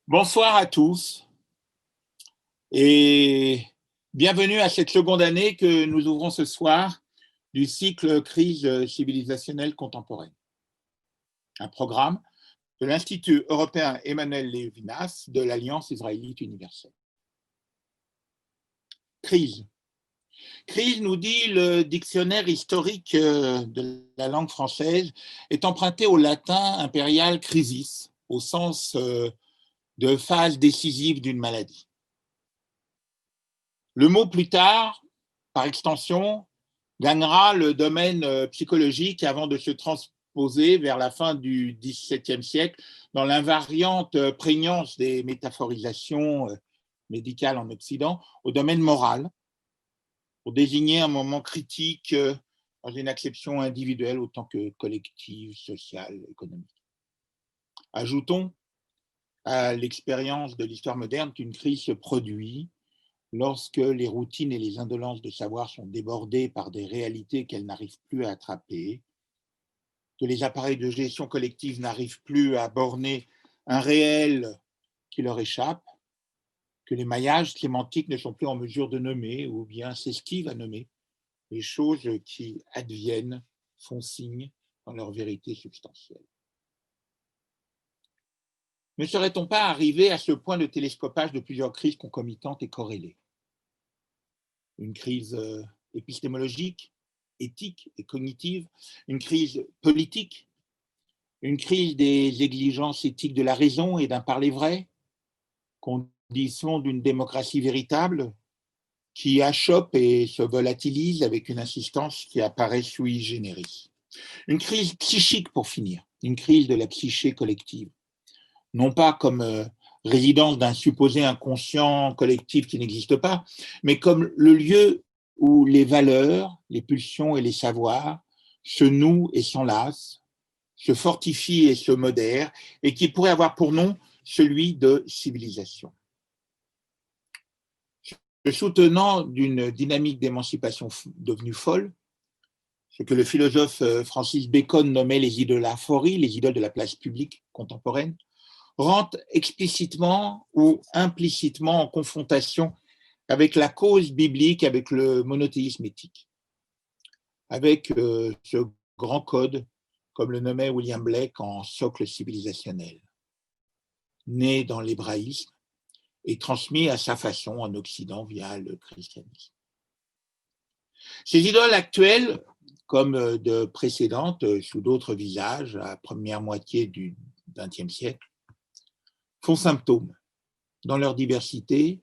Bonsoir à tous et bienvenue à cette seconde année que nous ouvrons ce soir du cycle Crise civilisationnelle contemporaine, un programme de l'Institut européen Emmanuel Levinas de l'Alliance israélite universelle. Crise. Crise, nous dit le dictionnaire historique de la langue française, est emprunté au latin impérial crisis, au sens de phase décisive d'une maladie. Le mot plus tard, par extension, gagnera le domaine psychologique avant de se transposer vers la fin du XVIIe siècle dans l'invariante prégnance des métaphorisations médicales en Occident au domaine moral, pour désigner un moment critique dans une acception individuelle autant que collective, sociale, économique. Ajoutons à l'expérience de l'histoire moderne qu'une crise se produit lorsque les routines et les indolences de savoir sont débordées par des réalités qu'elles n'arrivent plus à attraper, que les appareils de gestion collective n'arrivent plus à borner un réel qui leur échappe, que les maillages sémantiques ne sont plus en mesure de nommer ou bien s'esquivent à nommer les choses qui adviennent, font signe dans leur vérité substantielle. Ne serait-on pas arrivé à ce point de télescopage de plusieurs crises concomitantes et corrélées? Une crise épistémologique, éthique et cognitive, une crise politique, une crise des exigences éthiques de la raison et d'un parler vrai, condition d'une démocratie véritable qui achoppe et se volatilise avec une insistance qui apparaît sui generis. Une crise psychique pour finir, une crise de la psyché collective, non pas comme résidence d'un supposé inconscient collectif qui n'existe pas, mais comme le lieu où les valeurs, les pulsions et les savoirs se nouent et s'enlacent, se fortifient et se modèrent, et qui pourrait avoir pour nom celui de civilisation. Le soutenant d'une dynamique d'émancipation devenue folle, ce que le philosophe Francis Bacon nommait les idolaphories, les idoles de la place publique contemporaine, rentre explicitement ou implicitement en confrontation avec la cause biblique, avec le monothéisme éthique, avec ce grand code, comme le nommait William Blake, en socle civilisationnel, né dans l'hébraïsme et transmis à sa façon en Occident via le christianisme. Ces idoles actuelles, comme de précédentes, sous d'autres visages, à la première moitié du XXe siècle, font symptôme, dans leur diversité,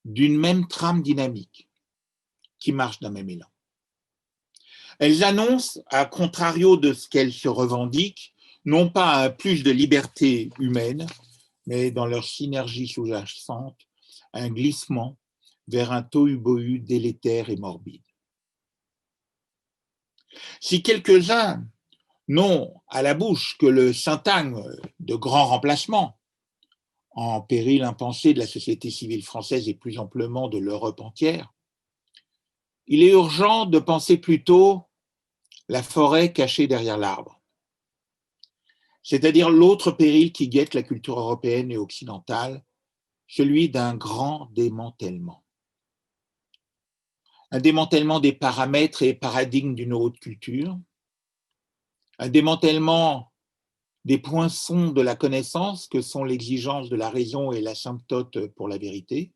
d'une même trame dynamique qui marche d'un même élan. Elles annoncent, à contrario de ce qu'elles se revendiquent, non pas un plus de liberté humaine, mais dans leur synergie sous-jacente, un glissement vers un tohu-bohu délétère et morbide. Si quelques-uns n'ont à la bouche que le syntagme de grand remplacement, en péril impensé de la société civile française et plus amplement de l'Europe entière, il est urgent de penser plutôt la forêt cachée derrière l'arbre, c'est-à-dire l'autre péril qui guette la culture européenne et occidentale, celui d'un grand démantèlement. Un démantèlement des paramètres et paradigmes d'une haute culture, un démantèlement des poinçons de la connaissance que sont l'exigence de la raison et l'asymptote pour la vérité,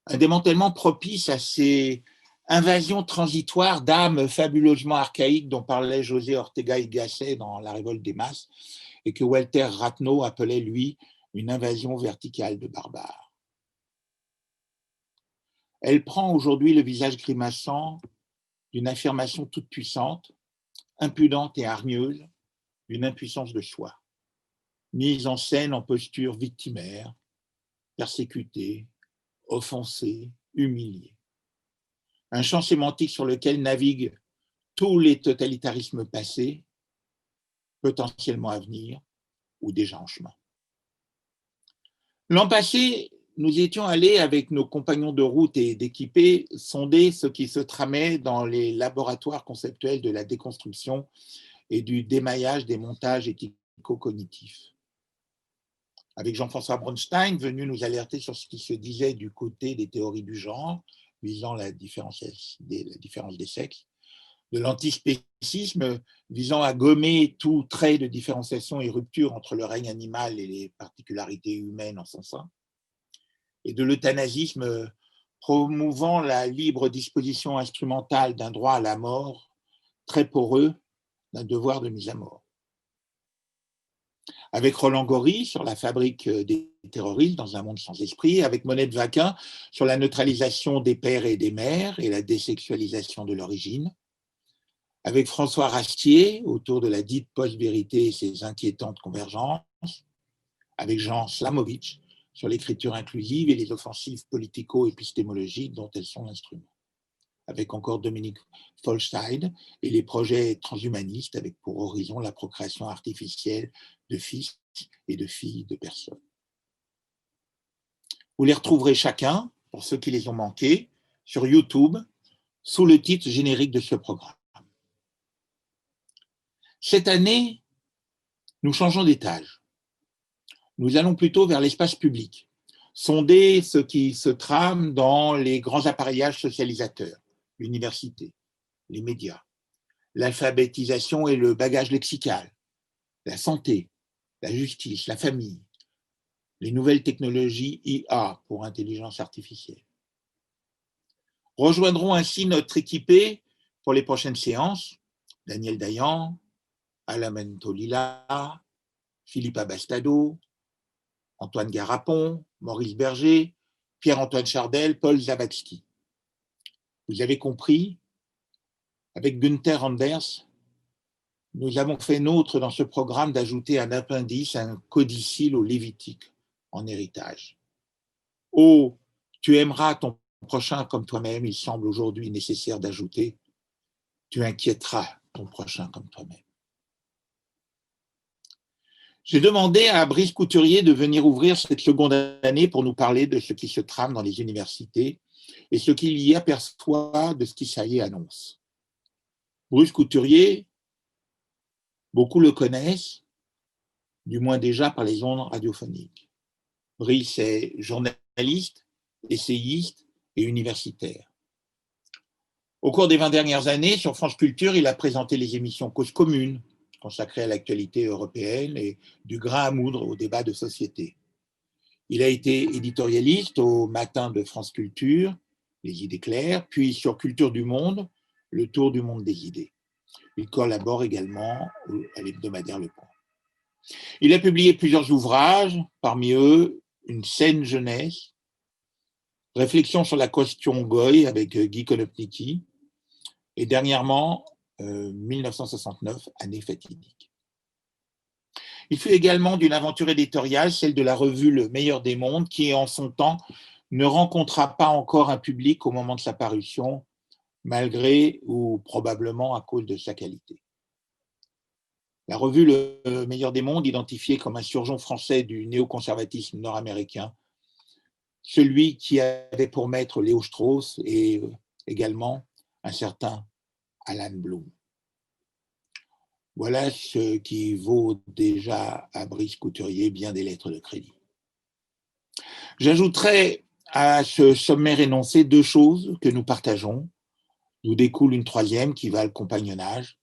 un démantèlement propice à ces invasions transitoires d'âmes fabuleusement archaïques dont parlait José Ortega y Gasset dans La Révolte des masses et que Walter Rathenau appelait, lui, une invasion verticale de barbares. Elle prend aujourd'hui le visage grimaçant d'une affirmation toute puissante, impudente et hargneuse, d'une impuissance de soi, mise en scène en posture victimaire, persécutée, offensée, humiliée. Un champ sémantique sur lequel naviguent tous les totalitarismes passés, potentiellement à venir ou déjà en chemin. L'an passé, nous étions allés avec nos compagnons de route et d'équipés sonder ce qui se tramait dans les laboratoires conceptuels de la déconstruction et du démaillage des montages éthico-cognitifs. avec Jean-François Bronstein, venu nous alerter sur ce qui se disait du côté des théories du genre, visant la différence des sexes, de l'antispécisme, visant à gommer tout trait de différenciation et rupture entre le règne animal et les particularités humaines en son sein, et de l'euthanasisme promouvant la libre disposition instrumentale d'un droit à la mort très poreux, d'un devoir de mise à mort. Avec Roland Gori sur la fabrique des terroristes dans un monde sans esprit, avec Monette Vacquin sur la neutralisation des pères et des mères et la désexualisation de l'origine, avec François Rastier autour de la dite post-vérité et ses inquiétantes convergences, avec Jean Slamovitch sur l'écriture inclusive et les offensives politico-épistémologiques dont elles sont l'instrument, avec encore Dominique Folstein et les projets transhumanistes avec pour horizon la procréation artificielle de fils et de filles de personnes. Vous les retrouverez chacun, pour ceux qui les ont manqués, sur YouTube, sous le titre générique de ce programme. Cette année, nous changeons d'étage. Nous allons plutôt vers l'espace public, sonder ce qui se trame dans les grands appareillages socialisateurs, l'université, les médias, l'alphabétisation et le bagage lexical, la santé, la justice, la famille, les nouvelles technologies IA pour intelligence artificielle. Rejoindront ainsi notre équipée pour les prochaines séances, Daniel Dayan, Alain Tolila, Philippe Abastado, Antoine Garapon, Maurice Berger, Pierre-Antoine Chardel, Paul Zawadzki. Vous avez compris, avec Günther Anders, nous avons fait nôtre dans ce programme d'ajouter un appendice, un codicile au Lévitique en héritage. Oh, tu aimeras ton prochain comme toi-même, il semble aujourd'hui nécessaire d'ajouter, tu inquiéteras ton prochain comme toi-même. J'ai demandé à Brice Couturier de venir ouvrir cette seconde année pour nous parler de ce qui se trame dans les universités et ce qu'il y aperçoit de ce qui ça y est annonce. Brice Couturier, beaucoup le connaissent, du moins déjà par les ondes radiophoniques. Brice est journaliste, essayiste et universitaire. Au cours des 20 dernières années, sur France Culture, il a présenté les émissions Cause commune, consacrées à l'actualité européenne et du grain à moudre au débat de société. Il a été éditorialiste au Matin de France Culture, Les idées claires, puis sur Culture du Monde, Le tour du monde des idées. Il collabore également à l'hebdomadaire Le Point. Il a publié plusieurs ouvrages, parmi eux Une saine jeunesse, Réflexion sur la question Goy avec Guy Konopnicki, et dernièrement 1969, année fatidique. Il fut également d'une aventure éditoriale, celle de la revue Le Meilleur des Mondes, qui en son temps ne rencontra pas encore un public au moment de sa parution, malgré ou probablement à cause de sa qualité. La revue Le Meilleur des Mondes, identifiée comme un surgeon français du néoconservatisme nord-américain, celui qui avait pour maître Léo Strauss et également un certain Alan Bloom. Voilà ce qui vaut déjà à Brice Couturier bien des lettres de crédit. J'ajouterai à ce sommaire énoncé deux choses que nous partageons, d'où découle une troisième qui va le compagnonnage.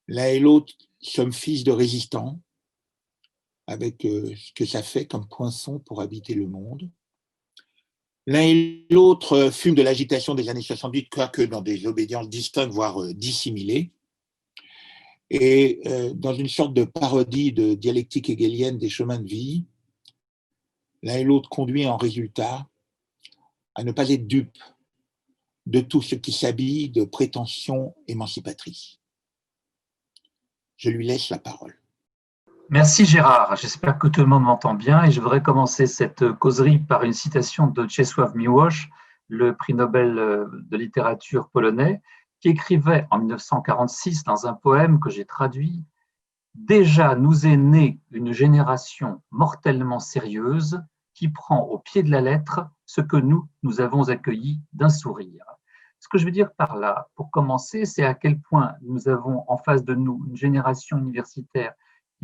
L'un et l'autre sommes fils de résistants, avec ce que ça fait comme poinçon pour habiter le monde. L'un et l'autre fument de l'agitation des années 68, quoique dans des obédiences distinctes, voire dissimulées. Et dans une sorte de parodie de dialectique hegelienne des chemins de vie, l'un et l'autre conduit en résultat à ne pas être dupe de tout ce qui s'habille de prétention émancipatrice. Je lui laisse la parole. Merci Gérard, j'espère que tout le monde m'entend bien et je voudrais commencer cette causerie par une citation de Czesław Miłosz, le prix Nobel de littérature polonais, qui écrivait en 1946 dans un poème que j'ai traduit « Déjà nous est née une génération mortellement sérieuse qui prend au pied de la lettre ce que nous avons accueilli d'un sourire ». Ce que je veux dire par là, pour commencer, c'est à quel point nous avons en face de nous une génération universitaire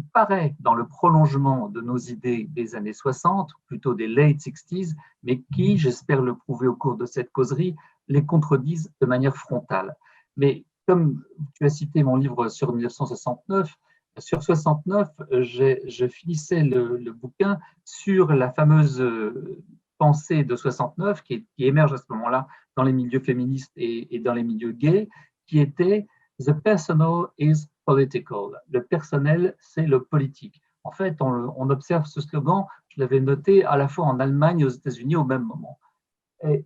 qui paraît dans le prolongement de nos idées des années 60, plutôt des late 60s, mais qui, j'espère le prouver au cours de cette causerie, les contredisent de manière frontale. Mais comme tu as cité mon livre sur 1969, sur 69, je finissais le bouquin sur la fameuse pensée de 69 qui émerge à ce moment-là dans les milieux féministes et dans les milieux gays, qui était « The personal is political ». Le personnel, c'est le politique. En fait, on observe ce slogan, je l'avais noté à la fois en Allemagne et aux États-Unis au même moment.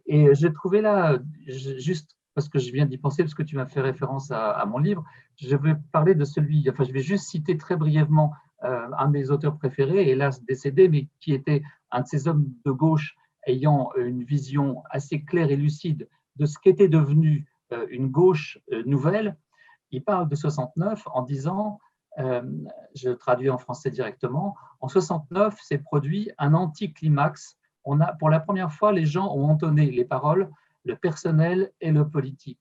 Et j'ai trouvé là, juste parce que je viens d'y penser, parce que tu m'as fait référence à mon livre, je vais parler de celui, enfin je vais juste citer très brièvement un de mes auteurs préférés, hélas décédé, mais qui était un de ces hommes de gauche ayant une vision assez claire et lucide de ce qu'était devenu une gauche nouvelle. Il parle de 69 en disant, je traduis en français directement, en 69 s'est produit un anticlimax. Pour la première fois, les gens ont entonné les paroles, le personnel et le politique.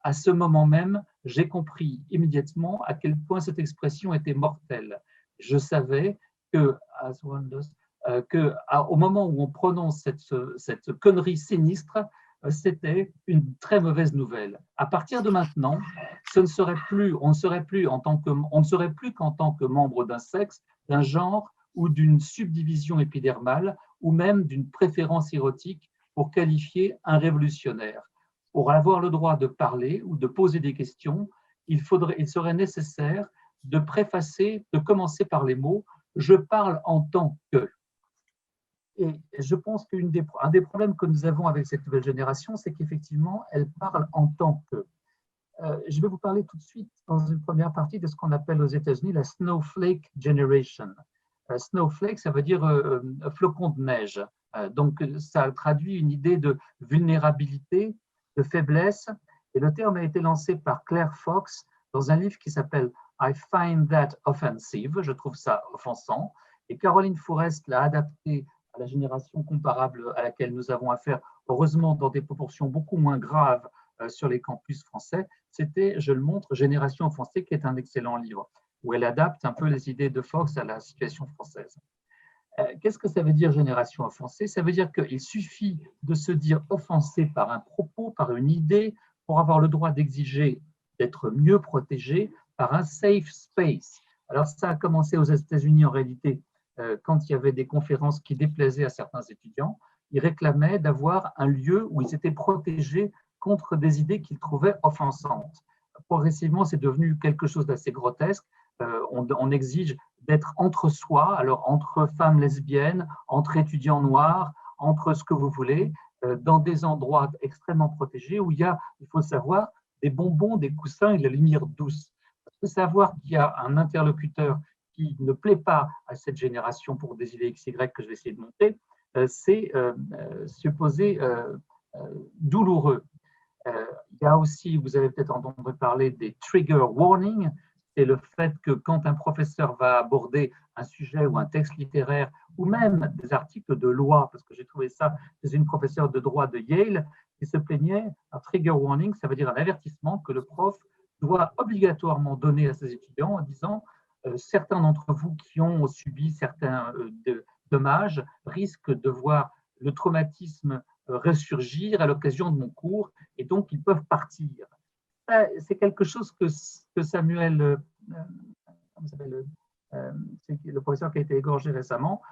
À ce moment même, j'ai compris immédiatement à quel point cette expression était mortelle. Je savais au moment où on prononce cette connerie sinistre, c'était une très mauvaise nouvelle. À partir de maintenant, on ne serait plus qu'en tant que membre d'un sexe, d'un genre ou d'une subdivision épidermale ou même d'une préférence érotique pour qualifier un révolutionnaire. Pour avoir le droit de parler ou de poser des questions, il serait nécessaire de commencer par les mots « je parle en tant que ». Et je pense qu'un des problèmes que nous avons avec cette nouvelle génération, c'est qu'effectivement, elle parle en tant que. Je vais vous parler tout de suite, dans une première partie, de ce qu'on appelle aux États-Unis la Snowflake Generation. Snowflake, ça veut dire flocon de neige. Donc, ça traduit une idée de vulnérabilité, de faiblesse. Et le terme a été lancé par Claire Fox dans un livre qui s'appelle I Find That Offensive. Je trouve ça offensant. Et Caroline Fourest l'a adapté à la génération comparable à laquelle nous avons affaire, heureusement dans des proportions beaucoup moins graves sur les campus français. C'était, je le montre, Génération offensée, qui est un excellent livre, où elle adapte un peu les idées de Fox à la situation française. Qu'est-ce que ça veut dire génération offensée? Ça veut dire qu'il suffit de se dire offensé par un propos, par une idée, pour avoir le droit d'exiger d'être mieux protégé par un safe space. Alors ça a commencé aux États-Unis en réalité quand il y avait des conférences qui déplaisaient à certains étudiants. Ils réclamaient d'avoir un lieu où ils étaient protégés contre des idées qu'ils trouvaient offensantes. Progressivement, c'est devenu quelque chose d'assez grotesque. On exige d'être entre soi, alors entre femmes lesbiennes, entre étudiants noirs, entre ce que vous voulez, dans des endroits extrêmement protégés où il y a, il faut savoir, des bonbons, des coussins et de la lumière douce. Il faut savoir qu'il y a un interlocuteur qui ne plaît pas à cette génération pour des idées XY que je vais essayer de monter, c'est supposé douloureux. Il y a aussi, vous avez peut-être entendu parler des trigger warnings, c'est le fait que quand un professeur va aborder un sujet ou un texte littéraire ou même des articles de loi, parce que j'ai trouvé ça chez une professeure de droit de Yale qui se plaignait, un trigger warning, ça veut dire un avertissement que le prof doit obligatoirement donner à ses étudiants en disant certains d'entre vous qui ont subi certains dommages risquent de voir le traumatisme ressurgir à l'occasion de mon cours et donc ils peuvent partir. C'est quelque chose que Samuel, c'est le professeur qui a été égorgé récemment,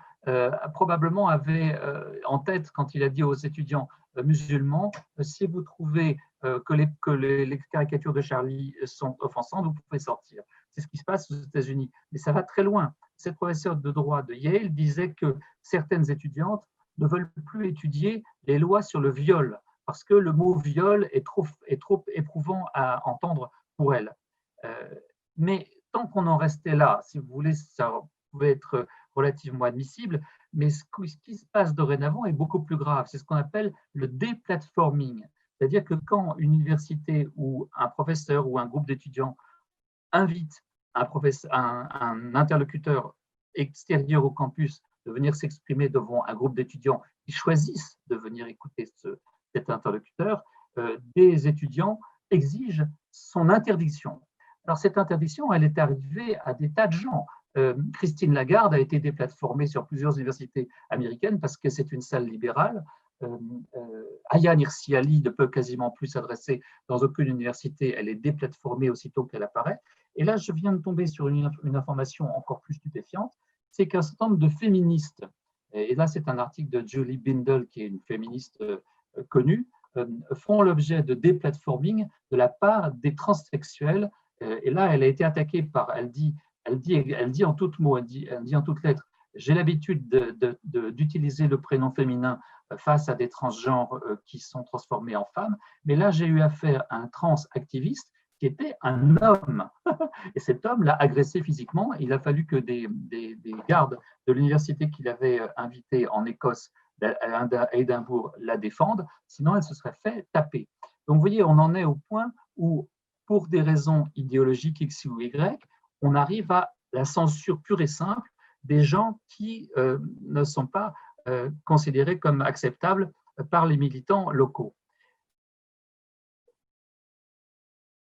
probablement avait en tête quand il a dit aux étudiants musulmans, si vous trouvez que les caricatures de Charlie sont offensantes, vous pouvez sortir. C'est ce qui se passe aux États-Unis. Mais ça va très loin. Cette professeure de droit de Yale disait que certaines étudiantes ne veulent plus étudier les lois sur le viol parce que le mot viol est trop éprouvant à entendre pour elles. Mais tant qu'on en restait là, si vous voulez, ça pouvait être relativement admissible, mais ce qui se passe dorénavant est beaucoup plus grave. C'est ce qu'on appelle le déplatforming. C'est-à-dire que quand une université ou un professeur ou un groupe d'étudiants invite un interlocuteur extérieur au campus de venir s'exprimer devant un groupe d'étudiants qui choisissent de venir écouter cet interlocuteur, des étudiants exigent son interdiction. Alors cette interdiction, elle est arrivée à des tas de gens. Christine Lagarde a été déplatformée sur plusieurs universités américaines parce que c'est une salle libérale. Aya Nirsi Ali ne peut quasiment plus s'adresser dans aucune université, elle est déplatformée aussitôt qu'elle apparaît. Et là, je viens de tomber sur une information encore plus stupéfiante, c'est qu'un certain nombre de féministes, et là c'est un article de Julie Bindel, qui est une féministe connue, font l'objet de déplatforming de la part des transsexuels. Et là, elle a été attaquée par, elle dit en tout mot, elle dit en toutes lettres, j'ai l'habitude d'utiliser le prénom féminin face à des transgenres qui sont transformés en femmes, mais là, j'ai eu affaire à un trans activiste qui était un homme. Et cet homme l'a agressé physiquement. Il a fallu que des gardes de l'université qu'il avait invité en Écosse, à Édimbourg, la défendent, sinon elle se serait fait taper. Donc vous voyez, on en est au point où, pour des raisons idéologiques X ou Y, on arrive à la censure pure et simple des gens qui ne sont pas considérés comme acceptables par les militants locaux.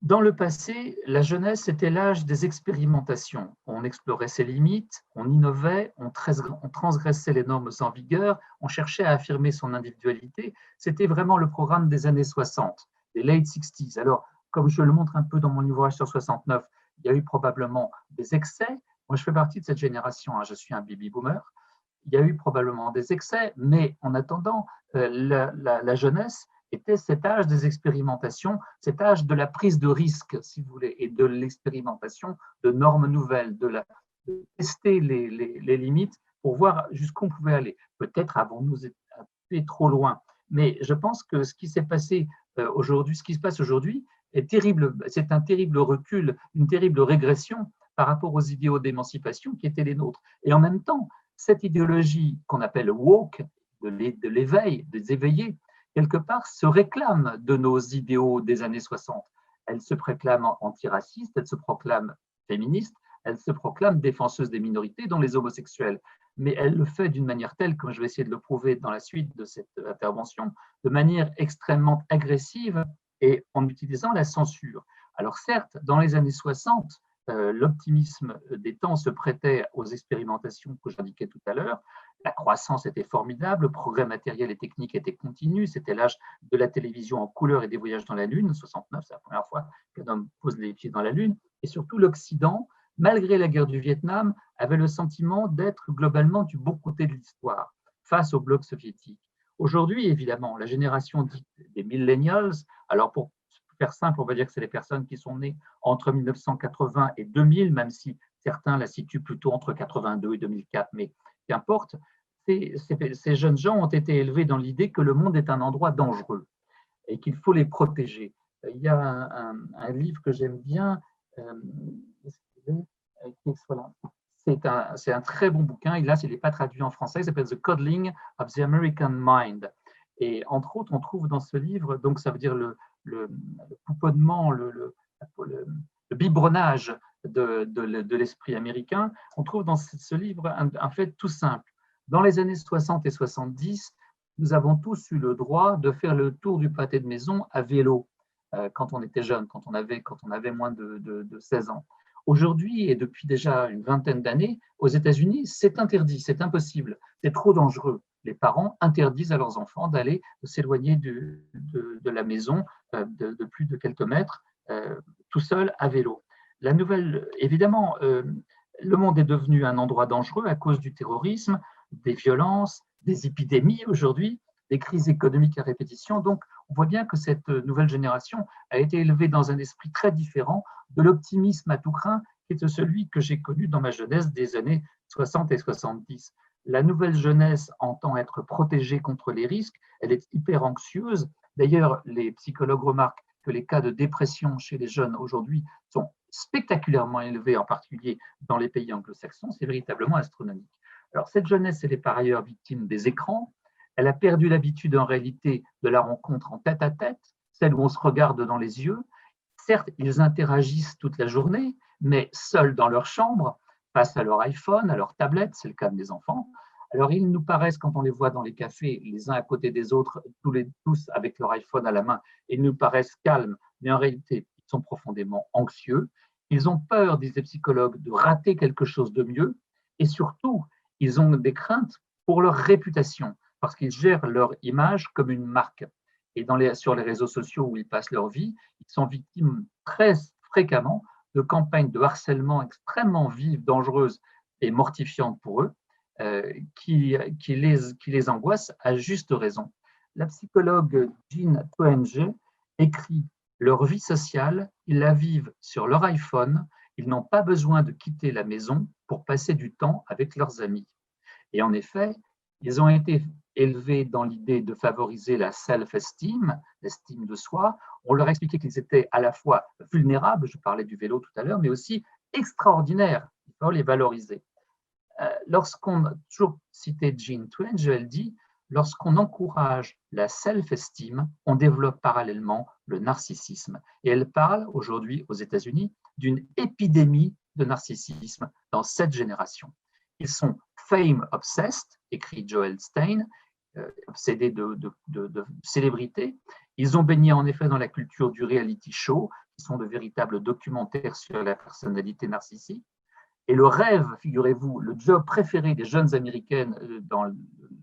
Dans le passé, la jeunesse était l'âge des expérimentations. On explorait ses limites, on innovait, on transgressait les normes en vigueur, on cherchait à affirmer son individualité. C'était vraiment le programme des années 60, des late 60s. Alors, comme je le montre un peu dans mon ouvrage sur 69, il y a eu probablement des excès. Moi, je fais partie de cette génération, je suis un baby boomer. Il y a eu probablement des excès, mais en attendant, la jeunesse était cet âge des expérimentations, cet âge de la prise de risque, si vous voulez, et de l'expérimentation de normes nouvelles, de tester les limites pour voir jusqu'où on pouvait aller. Peut-être avons-nous été trop loin, mais je pense que ce qui s'est passé aujourd'hui, ce qui se passe aujourd'hui est terrible. C'est un terrible recul, une terrible régression par rapport aux idéaux d'émancipation qui étaient les nôtres. Et en même temps, cette idéologie qu'on appelle woke, de l'éveil, des éveillés, quelque part, se réclame de nos idéaux des années 60. Elle se proclame antiraciste, elle se proclame féministe, elle se proclame défenseuse des minorités, dont les homosexuels. Mais elle le fait d'une manière telle, comme je vais essayer de le prouver dans la suite de cette intervention, de manière extrêmement agressive et en utilisant la censure. Alors certes, dans les années 60, l'optimisme des temps se prêtait aux expérimentations que j'indiquais tout à l'heure. La croissance était formidable, le progrès matériel et technique était continu, c'était l'âge de la télévision en couleur et des voyages dans la Lune. 69, c'est la première fois qu'un homme pose les pieds dans la Lune. Et surtout, l'Occident, malgré la guerre du Vietnam, avait le sentiment d'être globalement du bon côté de l'histoire face au bloc soviétique. Aujourd'hui, évidemment, la génération dite des millennials, alors pour faire simple, on va dire que c'est les personnes qui sont nées entre 1980 et 2000, même si certains la situent plutôt entre 82 et 2004, mais qu'importe, ces jeunes gens ont été élevés dans l'idée que le monde est un endroit dangereux et qu'il faut les protéger. Il y a un livre que j'aime bien, c'est un très bon bouquin, et là, il n'est pas traduit en français, il s'appelle The Coddling of the American Mind. Et entre autres, on trouve dans ce livre, donc ça veut dire le pouponnement, le biberonnage de l'esprit américain, on trouve dans ce livre un fait tout simple. Dans les années 60 et 70, nous avons tous eu le droit de faire le tour du pâté de maison à vélo quand on était jeune, quand on avait moins de 16 ans. Aujourd'hui, et depuis déjà une vingtaine d'années, aux États-Unis, c'est interdit, c'est impossible, c'est trop dangereux. Les parents interdisent à leurs enfants d'aller s'éloigner de la maison de plus de quelques mètres, tout seul à vélo. La nouvelle, évidemment, le monde est devenu un endroit dangereux à cause du terrorisme, des violences, des épidémies aujourd'hui, des crises économiques à répétition. Donc, on voit bien que cette nouvelle génération a été élevée dans un esprit très différent de l'optimisme à tout crin qui est celui que j'ai connu dans ma jeunesse des années 60 et 70. La nouvelle jeunesse entend être protégée contre les risques, elle est hyper anxieuse. D'ailleurs, les psychologues remarquent que les cas de dépression chez les jeunes aujourd'hui sont spectaculairement élevés, en particulier dans les pays anglo-saxons, c'est véritablement astronomique. Alors, cette jeunesse, elle est par ailleurs victime des écrans, elle a perdu l'habitude en réalité de la rencontre en tête-à-tête, celle où on se regarde dans les yeux. Certes, ils interagissent toute la journée, mais seuls dans leur chambre, face à leur iPhone, à leur tablette, c'est le cas de mes enfants. Alors, ils nous paraissent, quand on les voit dans les cafés, les uns à côté des autres, tous avec leur iPhone à la main, ils nous paraissent calmes, mais en réalité, ils sont profondément anxieux. Ils ont peur, disent les psychologues, de rater quelque chose de mieux et surtout, ils ont des craintes pour leur réputation parce qu'ils gèrent leur image comme une marque. Et sur les réseaux sociaux où ils passent leur vie, ils sont victimes très fréquemment de campagnes de harcèlement extrêmement vives, dangereuses et mortifiantes pour eux, qui les angoissent à juste raison. La psychologue Jean Twenge écrit: leur vie sociale, ils la vivent sur leur iPhone, ils n'ont pas besoin de quitter la maison pour passer du temps avec leurs amis. Et en effet, ils ont été élevés dans l'idée de favoriser la self-esteem, l'estime de soi. On leur expliquait qu'ils étaient à la fois vulnérables, je parlais du vélo tout à l'heure, mais aussi extraordinaires. Il faut les valoriser. Lorsqu'on a toujours cité Jean Twenge, elle dit: lorsqu'on encourage la self-esteem, on développe parallèlement le narcissisme. Et elle parle aujourd'hui aux États-Unis d'une épidémie de narcissisme dans cette génération. Ils sont fame obsessed, écrit Joel Stein, obsédés de célébrité. Ils ont baigné en effet dans la culture du reality show, qui sont de véritables documentaires sur la personnalité narcissique. Et le rêve, figurez-vous, le job préféré des jeunes américaines dans le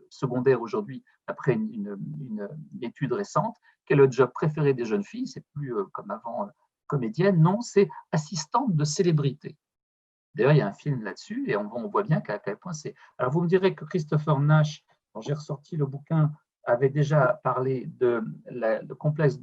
secondaire aujourd'hui, après une étude récente, quel est le job préféré des jeunes filles? C'est plus comme avant comédienne, non, c'est assistante de célébrité. D'ailleurs, il y a un film là-dessus et on voit bien qu'à quel point c'est. Alors, vous me direz que Christopher Nash, dont j'ai ressorti le bouquin, avait déjà parlé dans le complexe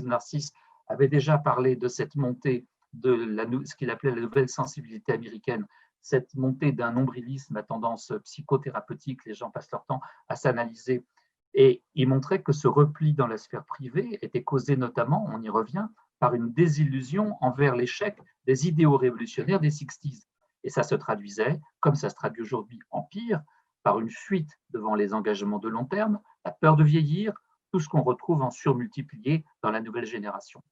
de Narcisse, avait déjà parlé de cette montée de ce qu'il appelait la nouvelle sensibilité américaine, cette montée d'un nombrilisme à tendance psychothérapeutique. Les gens passent leur temps à s'analyser. Et il montrait que ce repli dans la sphère privée était causé notamment, on y revient, par une désillusion envers l'échec des idéaux révolutionnaires des 60s. Et ça se traduisait, comme ça se traduit aujourd'hui en pire, par une fuite devant les engagements de long terme, la peur de vieillir, tout ce qu'on retrouve en surmultiplié dans la nouvelle génération.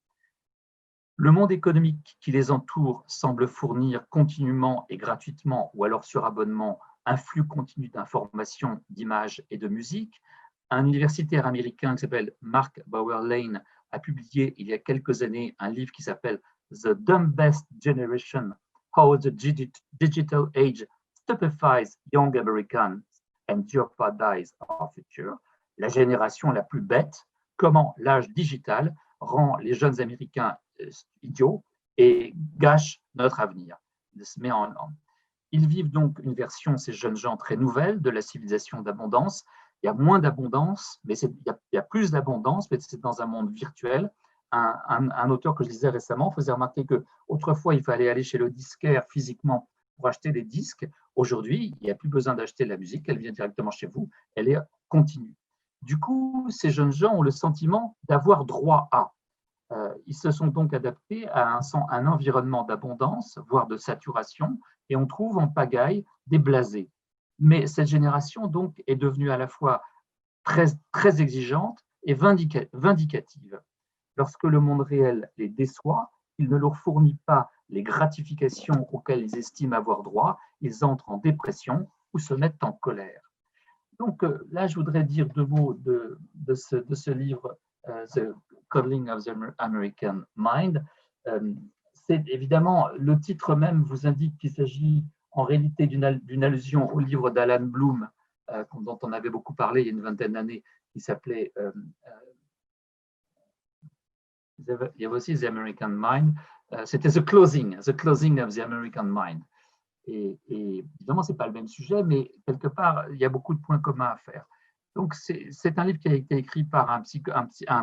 Le monde économique qui les entoure semble fournir continuellement et gratuitement, ou alors sur abonnement, un flux continu d'informations, d'images et de musique. Un universitaire américain qui s'appelle Mark Bauer-Lane a publié il y a quelques années un livre qui s'appelle The Dumbest Generation: How the Digital Age Stupefies Young Americans and Jeopardizes Our Future. La génération la plus bête, comment l'âge digital rend les jeunes Américains idiots et gâche notre avenir. Ils vivent donc une version, ces jeunes gens, très nouvelle de la civilisation d'abondance. Il y a moins d'abondance, mais il y a plus d'abondance, mais c'est dans un monde virtuel. Un auteur que je lisais récemment faisait remarquer qu'autrefois, il fallait aller chez le disquaire physiquement pour acheter des disques. Aujourd'hui, il n'y a plus besoin d'acheter de la musique, elle vient directement chez vous, elle est continue. Du coup, ces jeunes gens ont le sentiment d'avoir droit à. Ils se sont donc adaptés à un environnement d'abondance, voire de saturation, et on trouve en pagaille des blasés. Mais cette génération donc est devenue à la fois très, très exigeante et vindicative. Lorsque le monde réel les déçoit, il ne leur fournit pas les gratifications auxquelles ils estiment avoir droit, ils entrent en dépression ou se mettent en colère. Donc là, je voudrais dire deux mots de ce livre, The Coddling of the American Mind. C'est évidemment, le titre même vous indique qu'il s'agit en réalité d'une allusion au livre d'Alan Bloom, dont on avait beaucoup parlé il y a une vingtaine d'années, qui s'appelait, il y avait aussi The American Mind, c'était The Closing of the American Mind. Et évidemment, ce n'est pas le même sujet, mais quelque part, il y a beaucoup de points communs à faire. Donc, c'est un livre qui a été écrit par un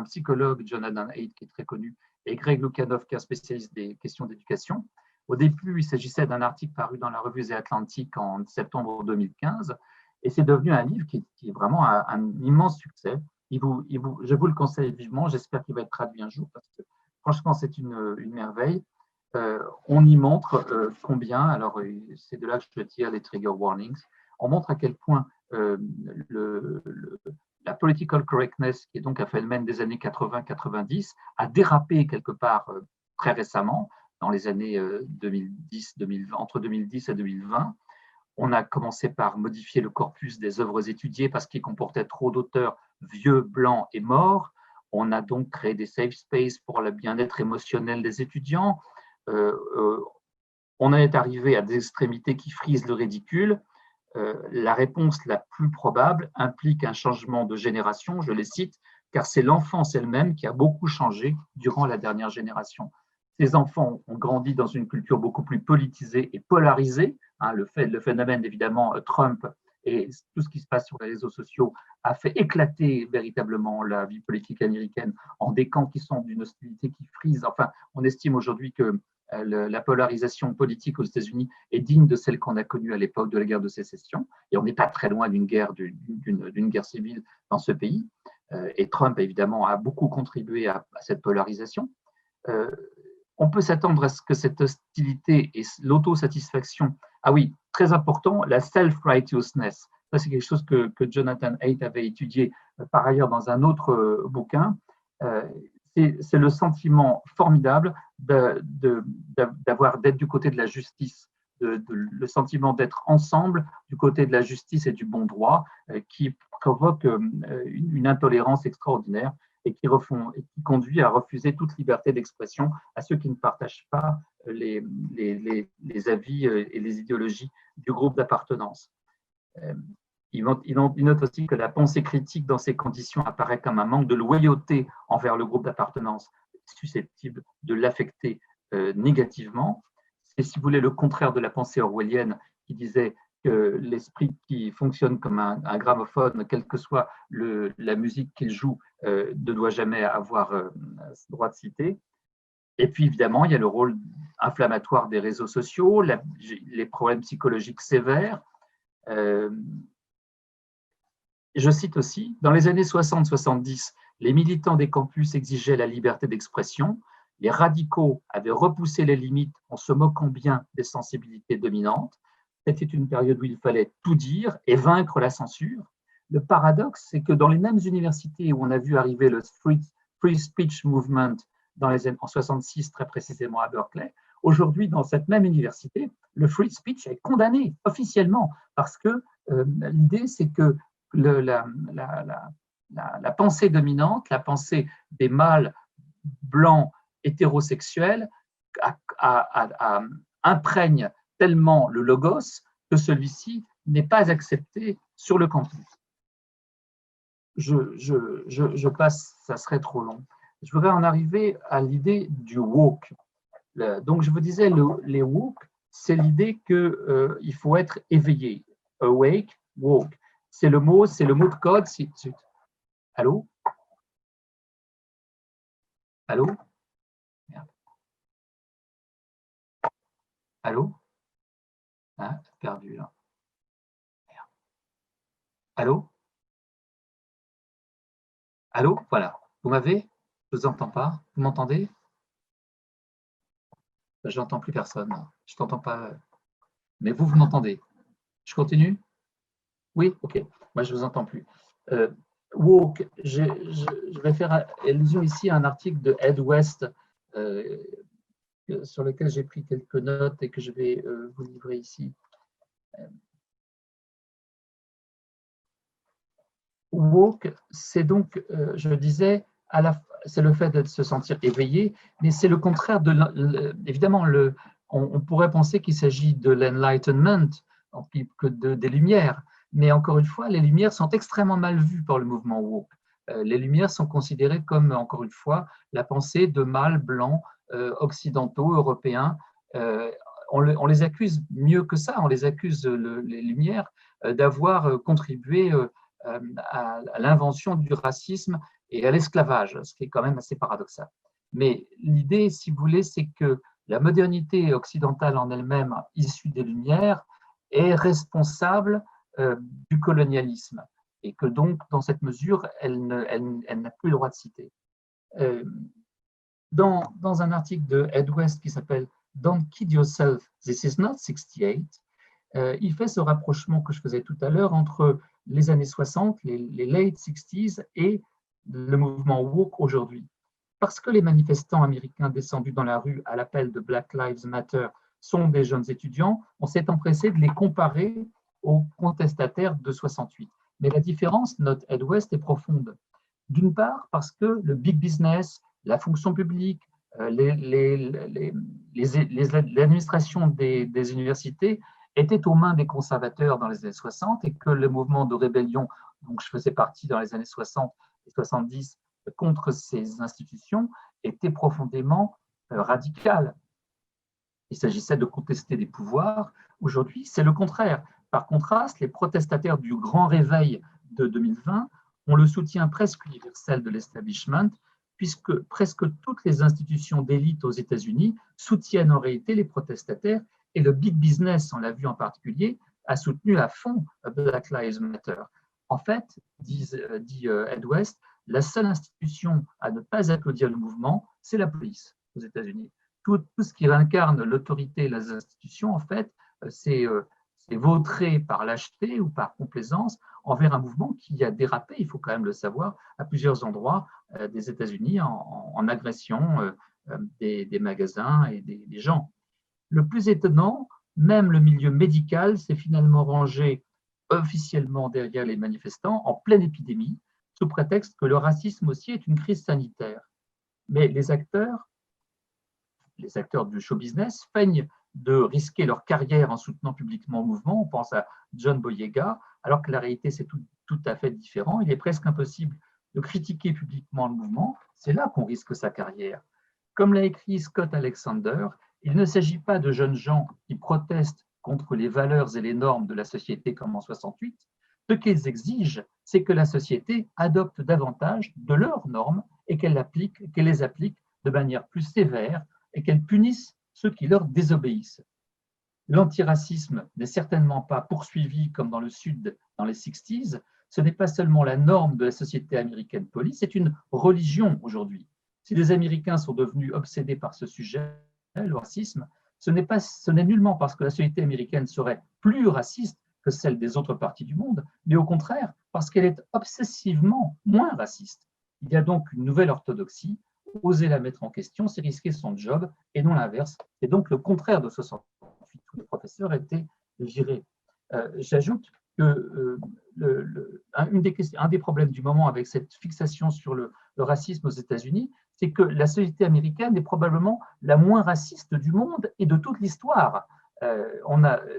psychologue, Jonathan Haidt, qui est très connu, et Greg Lukianoff, qui est un spécialiste des questions d'éducation. Au début, il s'agissait d'un article paru dans la revue The Atlantic en septembre 2015, et c'est devenu un livre qui est vraiment un immense succès. Je vous le conseille vivement, j'espère qu'il va être traduit un jour, parce que franchement, c'est une merveille. On y montre combien, alors c'est de là que je tire les trigger warnings, on montre à quel point la political correctness, qui est donc un phénomène des années 80-90, a dérapé quelque part très récemment, dans les années 2010, entre 2010 et 2020. On a commencé par modifier le corpus des œuvres étudiées parce qu'il comportait trop d'auteurs vieux, blancs et morts. On a donc créé des safe spaces pour le bien-être émotionnel des étudiants. on en est arrivé à des extrémités qui frisent le ridicule. La réponse la plus probable implique un changement de génération, je les cite, car c'est l'enfance elle-même qui a beaucoup changé durant la dernière génération. Ces enfants ont grandi dans une culture beaucoup plus politisée et polarisée. Le phénomène, évidemment, Trump et tout ce qui se passe sur les réseaux sociaux a fait éclater véritablement la vie politique américaine en des camps qui sont d'une hostilité qui frise. Enfin, on estime aujourd'hui que la polarisation politique aux États-Unis est digne de celle qu'on a connue à l'époque de la guerre de sécession, et on n'est pas très loin d'une guerre civile dans ce pays. Et Trump, évidemment, a beaucoup contribué à cette polarisation. On peut s'attendre à ce que cette hostilité et l'autosatisfaction, ah oui, très important, la self-righteousness, ça c'est quelque chose que Jonathan Haidt avait étudié par ailleurs dans un autre bouquin. C'est le sentiment formidable d'être du côté de la justice, le sentiment d'être ensemble du côté de la justice et du bon droit, qui provoque une intolérance extraordinaire et qui conduit à refuser toute liberté d'expression à ceux qui ne partagent pas les avis et les idéologies du groupe d'appartenance. Il note aussi que la pensée critique dans ces conditions apparaît comme un manque de loyauté envers le groupe d'appartenance, susceptible de l'affecter négativement. C'est, si vous voulez, le contraire de la pensée orwellienne qui disait que l'esprit qui fonctionne comme un gramophone, quelle que soit la musique qu'il joue, ne doit jamais avoir droit de citer. Et puis, évidemment, il y a le rôle inflammatoire des réseaux sociaux, les problèmes psychologiques sévères. Je cite aussi, dans les années 60-70, les militants des campus exigeaient la liberté d'expression. Les radicaux avaient repoussé les limites en se moquant bien des sensibilités dominantes. C'était une période où il fallait tout dire et vaincre la censure. Le paradoxe, c'est que dans les mêmes universités où on a vu arriver le Free Speech Movement en 1966, très précisément à Berkeley, aujourd'hui, dans cette même université, le free speech est condamné officiellement parce que l'idée, c'est que la pensée dominante, la pensée des mâles blancs hétérosexuels imprègne tellement le logos que celui-ci n'est pas accepté sur le campus. Je passe, ça serait trop long. Je voudrais en arriver à l'idée du woke. Donc, je vous disais, les woke, c'est l'idée qu'il faut être éveillé. Awake, woke. C'est le mot de code. Allô? Allô? Merde. Allô? Hein, perdu là. Merde. Allô? Allô? Voilà. Vous m'avez? Je ne vous entends pas. Vous m'entendez? Je n'entends plus personne. Je ne t'entends pas. Mais vous m'entendez? Je continue? Oui? Ok. Moi, je ne vous entends plus. Woke, je vais faire allusion ici à un article de Ed West sur lequel j'ai pris quelques notes et que je vais vous livrer ici. Woke, c'est donc, je disais, c'est le fait de se sentir éveillé, mais c'est le contraire de, évidemment, on pourrait penser qu'il s'agit de l'enlightenment, des lumières, mais encore une fois, les lumières sont extrêmement mal vues par le mouvement woke. Les lumières sont considérées comme, encore une fois, la pensée de mâles blancs, occidentaux, européens. On les accuse mieux que ça, on les accuse, les lumières, d'avoir contribué à l'invention du racisme et à l'esclavage, ce qui est quand même assez paradoxal. Mais l'idée, si vous voulez, c'est que la modernité occidentale en elle-même, issue des Lumières, est responsable du colonialisme et que donc, dans cette mesure, elle n'a plus le droit de citer. Dans un article de Ed West qui s'appelle « Don't kid yourself, this is not 68 », il fait ce rapprochement que je faisais tout à l'heure entre les années 60, les late 60s et le mouvement woke aujourd'hui. Parce que les manifestants américains descendus dans la rue à l'appel de Black Lives Matter sont des jeunes étudiants, on s'est empressé de les comparer aux contestataires de 68. Mais la différence, note Ed West, est profonde. D'une part, parce que le big business, la fonction publique, les l'administration des universités était aux mains des conservateurs dans les années 60 et que le mouvement de rébellion, dont je faisais partie dans les années 60 et 70, contre ces institutions, était profondément radical. Il s'agissait de contester des pouvoirs. Aujourd'hui, c'est le contraire. Par contraste, les protestataires du grand réveil de 2020 ont le soutien presque universel de l'establishment, puisque presque toutes les institutions d'élite aux États-Unis soutiennent en réalité les protestataires, et le big business, on l'a vu en particulier, a soutenu à fond Black Lives Matter. En fait, dit Ed West, la seule institution à ne pas applaudir le mouvement, c'est la police aux États-Unis. Tout ce qui incarne l'autorité et les institutions, en fait, c'est vautré par lâcheté ou par complaisance envers un mouvement qui a dérapé, il faut quand même le savoir, à plusieurs endroits des États-Unis en agression des magasins et des gens. Le plus étonnant, même le milieu médical s'est finalement rangé officiellement derrière les manifestants en pleine épidémie, sous prétexte que le racisme aussi est une crise sanitaire. Mais les acteurs du show business feignent de risquer leur carrière en soutenant publiquement le mouvement. On pense à John Boyega, alors que la réalité, c'est tout à fait différent. Il est presque impossible de critiquer publiquement le mouvement. C'est là qu'on risque sa carrière. Comme l'a écrit Scott Alexander, il ne s'agit pas de jeunes gens qui protestent contre les valeurs et les normes de la société comme en 68. Ce qu'ils exigent, c'est que la société adopte davantage de leurs normes et qu'elle les applique de manière plus sévère et qu'elle punisse ceux qui leur désobéissent. L'antiracisme n'est certainement pas poursuivi comme dans le Sud dans les 60s. Ce n'est pas seulement la norme de la société américaine polie, c'est une religion aujourd'hui. Si les Américains sont devenus obsédés par ce sujet, le racisme, ce n'est nullement parce que la société américaine serait plus raciste que celle des autres parties du monde, mais au contraire parce qu'elle est obsessivement moins raciste. Il y a donc une nouvelle orthodoxie. Oser la mettre en question, c'est risquer son job et non l'inverse. C'est donc le contraire de 68 où les professeurs étaient virés. J'ajoute que un des problèmes du moment avec cette fixation sur le racisme aux États-Unis, c'est que la société américaine est probablement la moins raciste du monde et de toute l'histoire.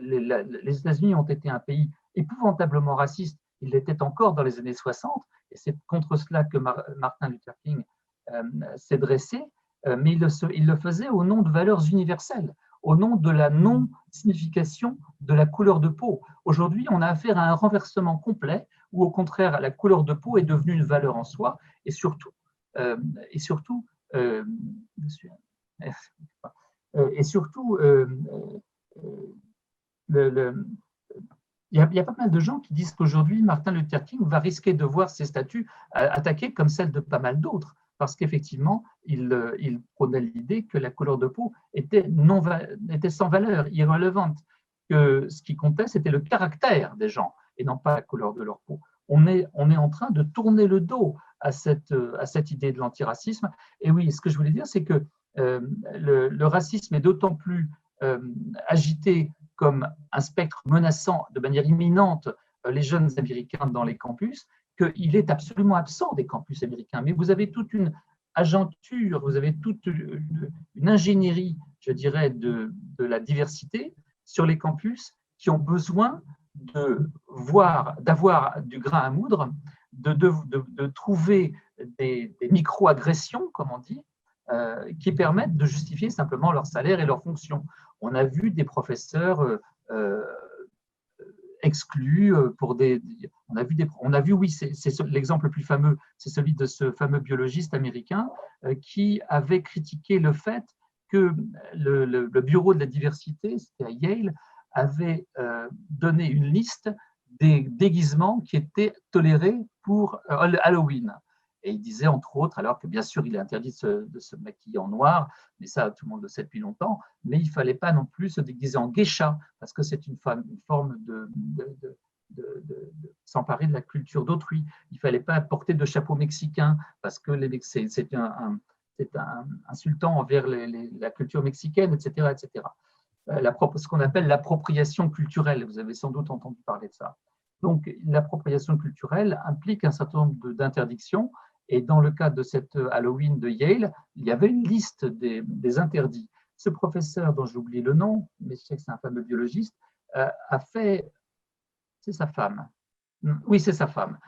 Les États-Unis ont été un pays épouvantablement raciste. Ils l'étaient encore dans les années 60, et c'est contre cela que Martin Luther King s'est dressé, mais il le faisait au nom de valeurs universelles, au nom de la non-signification de la couleur de peau. Aujourd'hui, on a affaire à un renversement complet, où au contraire, la couleur de peau est devenue une valeur en soi, et surtout, il y a pas mal de gens qui disent qu'aujourd'hui, Martin Luther King va risquer de voir ses statuts attaqués comme celles de pas mal d'autres, parce qu'effectivement, il prônait l'idée que la couleur de peau était sans valeur, irrélevante, que ce qui comptait, c'était le caractère des gens et non pas la couleur de leur peau. On est en train de tourner le dos à cette idée de l'antiracisme. Et oui, ce que je voulais dire, c'est que le racisme est d'autant plus agité comme un spectre menaçant de manière imminente les jeunes Américains dans les campus, qu'il est absolument absent des campus américains. Mais vous avez toute une agenture, vous avez toute une ingénierie, je dirais, de la diversité sur les campus qui ont besoin d'avoir du grain à moudre, de trouver des micro-agressions, comme on dit, qui permettent de justifier simplement leur salaire et leur fonction. On a vu des professeurs exclus pour on a vu, oui, c'est l'exemple le plus fameux, c'est celui de ce fameux biologiste américain qui avait critiqué le fait que le bureau de la diversité, c'était à Yale, avait donné une liste des déguisements qui étaient tolérés pour Halloween. Et il disait, entre autres, alors que bien sûr, il est interdit de se maquiller en noir, mais ça, tout le monde le sait depuis longtemps, mais il ne fallait pas non plus se déguiser en geisha, parce que c'est une forme de s'emparer de la culture d'autrui. Il ne fallait pas porter de chapeau mexicain, parce que c'est insultant envers la culture mexicaine, etc. etc. Ce qu'on appelle l'appropriation culturelle, vous avez sans doute entendu parler de ça. Donc, l'appropriation culturelle implique un certain nombre d'interdictions. Et dans le cadre de cette Halloween de Yale, il y avait une liste des interdits. Ce professeur, dont j'oublie le nom, mais je sais que c'est un fameux biologiste, a fait, c'est sa femme, oui, c'est sa femme,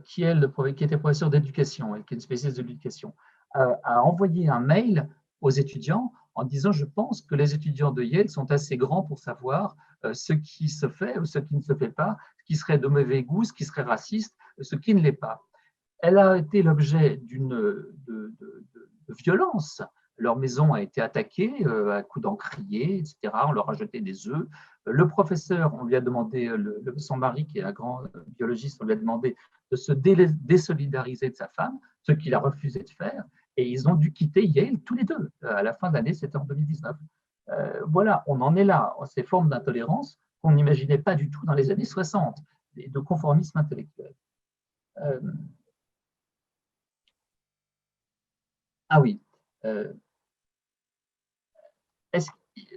qui était professeur d'éducation et qui est une spécialiste de l'éducation, a envoyé un mail aux étudiants en disant: je pense que les étudiants de Yale sont assez grands pour savoir ce qui se fait ou ce qui ne se fait pas, ce qui serait de mauvais goût, ce qui serait raciste, ce qui ne l'est pas. Elle a été l'objet de violence. Leur maison a été attaquée à coups d'encrier, etc. On leur a jeté des œufs. Le professeur, on lui a demandé, son mari, qui est un grand biologiste, on lui a demandé de se désolidariser de sa femme, ce qu'il a refusé de faire. Et ils ont dû quitter Yale tous les deux. À la fin de l'année, c'était en 2019. Voilà, on en est là, ces formes d'intolérance qu'on n'imaginait pas du tout dans les années 60, et de conformisme intellectuel. Ah oui.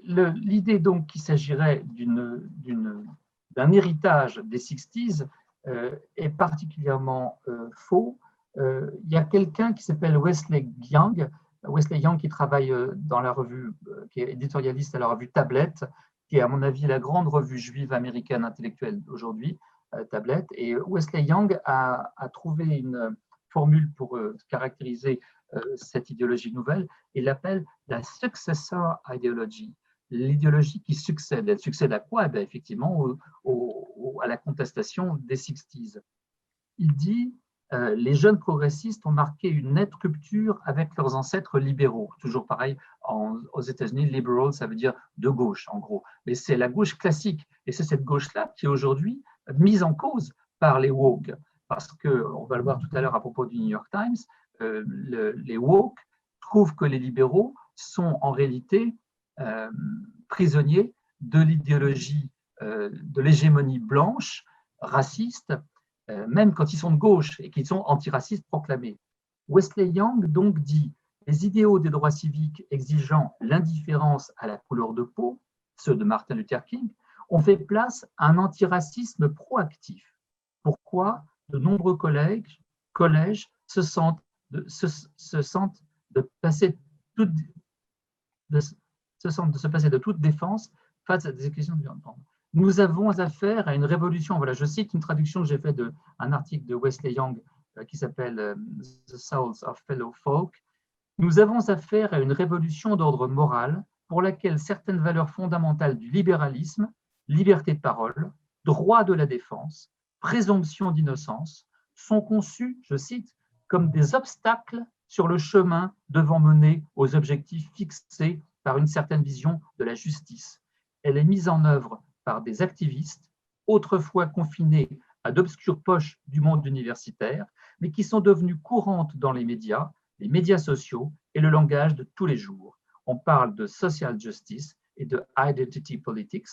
L'idée donc qu'il s'agirait d'un héritage des 60s est particulièrement faux. Il y a quelqu'un qui s'appelle Wesley Young qui travaille dans la revue, qui est éditorialiste à la revue Tablet, qui est à mon avis la grande revue juive américaine intellectuelle d'aujourd'hui, Tablet. Et Wesley Young a trouvé une formule pour caractériser cette idéologie nouvelle, il l'appelle la successor ideology, l'idéologie qui succède. Elle succède à quoi? Effectivement, à la contestation des 60s. Il dit les jeunes progressistes ont marqué une nette rupture avec leurs ancêtres libéraux. Toujours pareil, aux États-Unis, liberal, ça veut dire de gauche, en gros. Mais c'est la gauche classique. Et c'est cette gauche-là qui est aujourd'hui mise en cause par les woke. Parce que, on va le voir tout à l'heure à propos du New York Times, les woke trouvent que les libéraux sont en réalité prisonniers de l'idéologie, de l'hégémonie blanche, raciste, même quand ils sont de gauche et qu'ils sont antiracistes proclamés. Wesley Young donc dit: les idéaux des droits civiques exigeant l'indifférence à la couleur de peau, ceux de Martin Luther King, ont fait place à un antiracisme proactif. Pourquoi de nombreux collèges se sentent de se passer de toute défense face à des accusations violentes. Nous avons affaire à une révolution. Voilà, je cite une traduction que j'ai faite d'un article de Wesley Young qui s'appelle The Souls of Fellow Folk. Nous avons affaire à une révolution d'ordre moral pour laquelle certaines valeurs fondamentales du libéralisme, liberté de parole, droit de la défense, présomption d'innocence, sont conçues, je cite, comme des obstacles sur le chemin devant mener aux objectifs fixés par une certaine vision de la justice. Elle est mise en œuvre par des activistes, autrefois confinés à d'obscures poches du monde universitaire, mais qui sont devenues courantes dans les médias sociaux et le langage de tous les jours. On parle de social justice et de identity politics.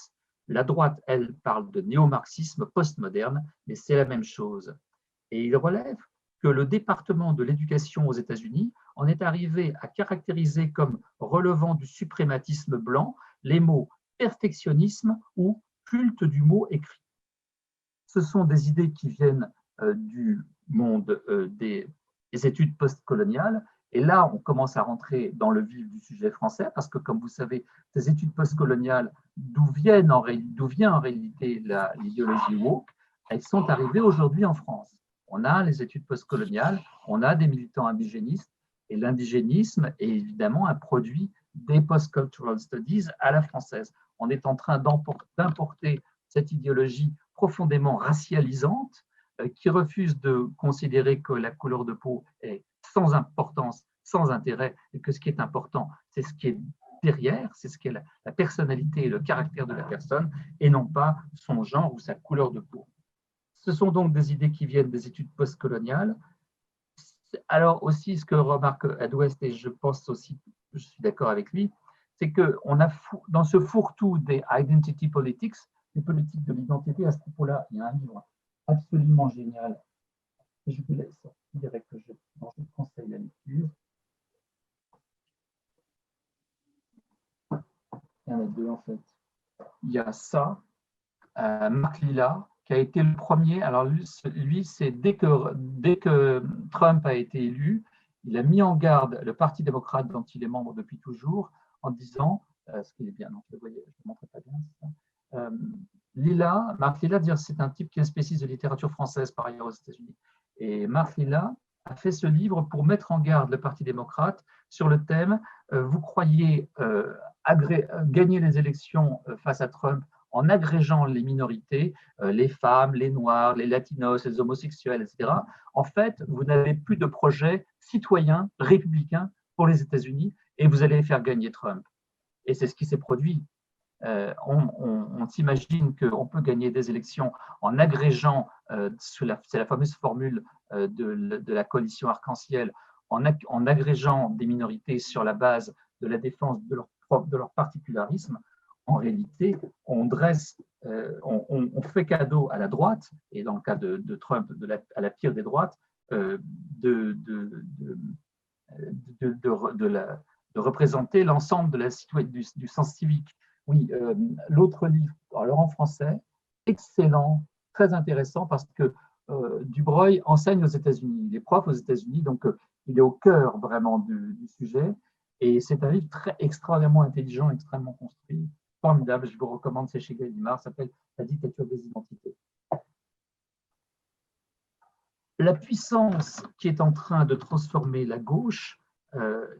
La droite, elle, parle de néo-marxisme postmoderne, mais c'est la même chose. Et il relève que le département de l'éducation aux États-Unis en est arrivé à caractériser comme relevant du suprématisme blanc les mots perfectionnisme ou culte du mot écrit. Ce sont des idées qui viennent du monde des études postcoloniales. Et là, on commence à rentrer dans le vif du sujet français, parce que, comme vous savez, ces études postcoloniales, d'où vient en réalité l'idéologie woke, elles sont arrivées aujourd'hui en France. On a les études postcoloniales, on a des militants indigénistes, et l'indigénisme est évidemment un produit des post-cultural studies à la française. On est en train d'importer cette idéologie profondément racialisante qui refuse de considérer que la couleur de peau est sans importance, sans intérêt, et que ce qui est important, c'est ce qui est derrière, c'est ce qui est la personnalité et le caractère de la personne, et non pas son genre ou sa couleur de peau. Ce sont donc des idées qui viennent des études postcoloniales. Alors aussi, ce que remarque Ed West, et je pense aussi, je suis d'accord avec lui, c'est que dans ce fourre-tout des identity politics, les politiques de l'identité, à ce propos-là, il y a un livre absolument génial, et je vous laisse sortir et que je conseille la lecture. Il y en a deux en fait. Il y a ça, Marc Lilla, qui a été le premier. Alors lui c'est dès que Trump a été élu, il a mis en garde le Parti démocrate dont il est membre depuis toujours en disant, ce qui est bien, non, je ne montrerai pas bien, ça. Lilla, Marc Lilla, c'est un type qui est un spécialiste de littérature française par ailleurs aux États-Unis. Et Marc Lilla a fait ce livre pour mettre en garde le Parti démocrate sur le thème vous croyez gagner les élections face à Trump en agrégeant les minorités, les femmes, les noirs, les latinos, les homosexuels, etc. En fait, vous n'avez plus de projet citoyen, républicain pour les États-Unis et vous allez faire gagner Trump. Et c'est ce qui s'est produit. On s'imagine qu'on peut gagner des élections en agrégeant, c'est la fameuse formule de la coalition arc-en-ciel, en agrégeant des minorités sur la base de la défense de leur particularisme. En réalité, on fait cadeau à la droite, et dans le cas de Trump, à la pire des droites, de représenter l'ensemble du sens civique. Oui, l'autre livre, alors en français, excellent, très intéressant parce que Dubreuil enseigne aux États-Unis, il est prof aux États-Unis, donc il est au cœur vraiment du sujet. Et c'est un livre extraordinairement intelligent, extrêmement construit, formidable. Je vous recommande, c'est chez Gallimard, ça s'appelle La dictature des identités. La puissance qui est en train de transformer la gauche,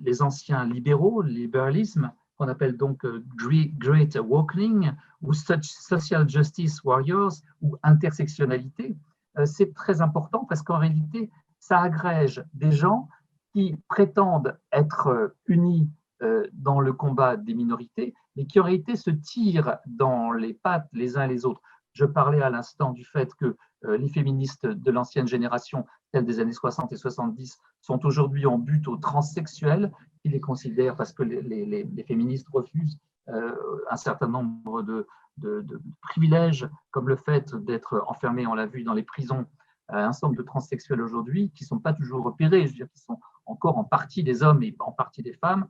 les anciens libéraux, le libéralisme, qu'on appelle donc Great Awakening, ou Social Justice Warriors, ou intersectionnalité, c'est très important parce qu'en réalité, ça agrège des gens qui prétendent être unis dans le combat des minorités, mais qui en réalité se tirent dans les pattes les uns les autres. Je parlais à l'instant du fait que les féministes de l'ancienne génération, celles des années 60 et 70, sont aujourd'hui en but aux transsexuels, qui les considèrent, parce que les féministes refusent un certain nombre de privilèges, comme le fait d'être enfermés, on l'a vu, dans les prisons, un certain nombre de transsexuels aujourd'hui, qui ne sont pas toujours repérés, je veux dire, qui sont encore en partie des hommes et en partie des femmes,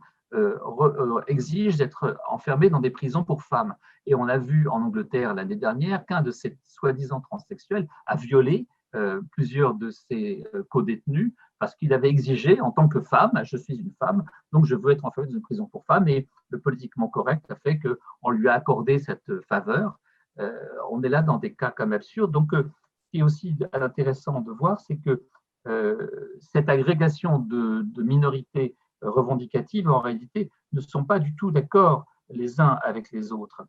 exigent d'être enfermés dans des prisons pour femmes. Et on a vu en Angleterre l'année dernière qu'un de ces soi-disant transsexuels a violé plusieurs de ses co-détenus parce qu'il avait exigé en tant que femme, je suis une femme, donc je veux être enfermé dans une prison pour femmes, et le politiquement correct a fait qu'on lui a accordé cette faveur. On est là dans des cas comme absurdes. Donc, ce qui est aussi intéressant de voir, c'est que cette agrégation de minorités revendicatives, en réalité, ne sont pas du tout d'accord les uns avec les autres.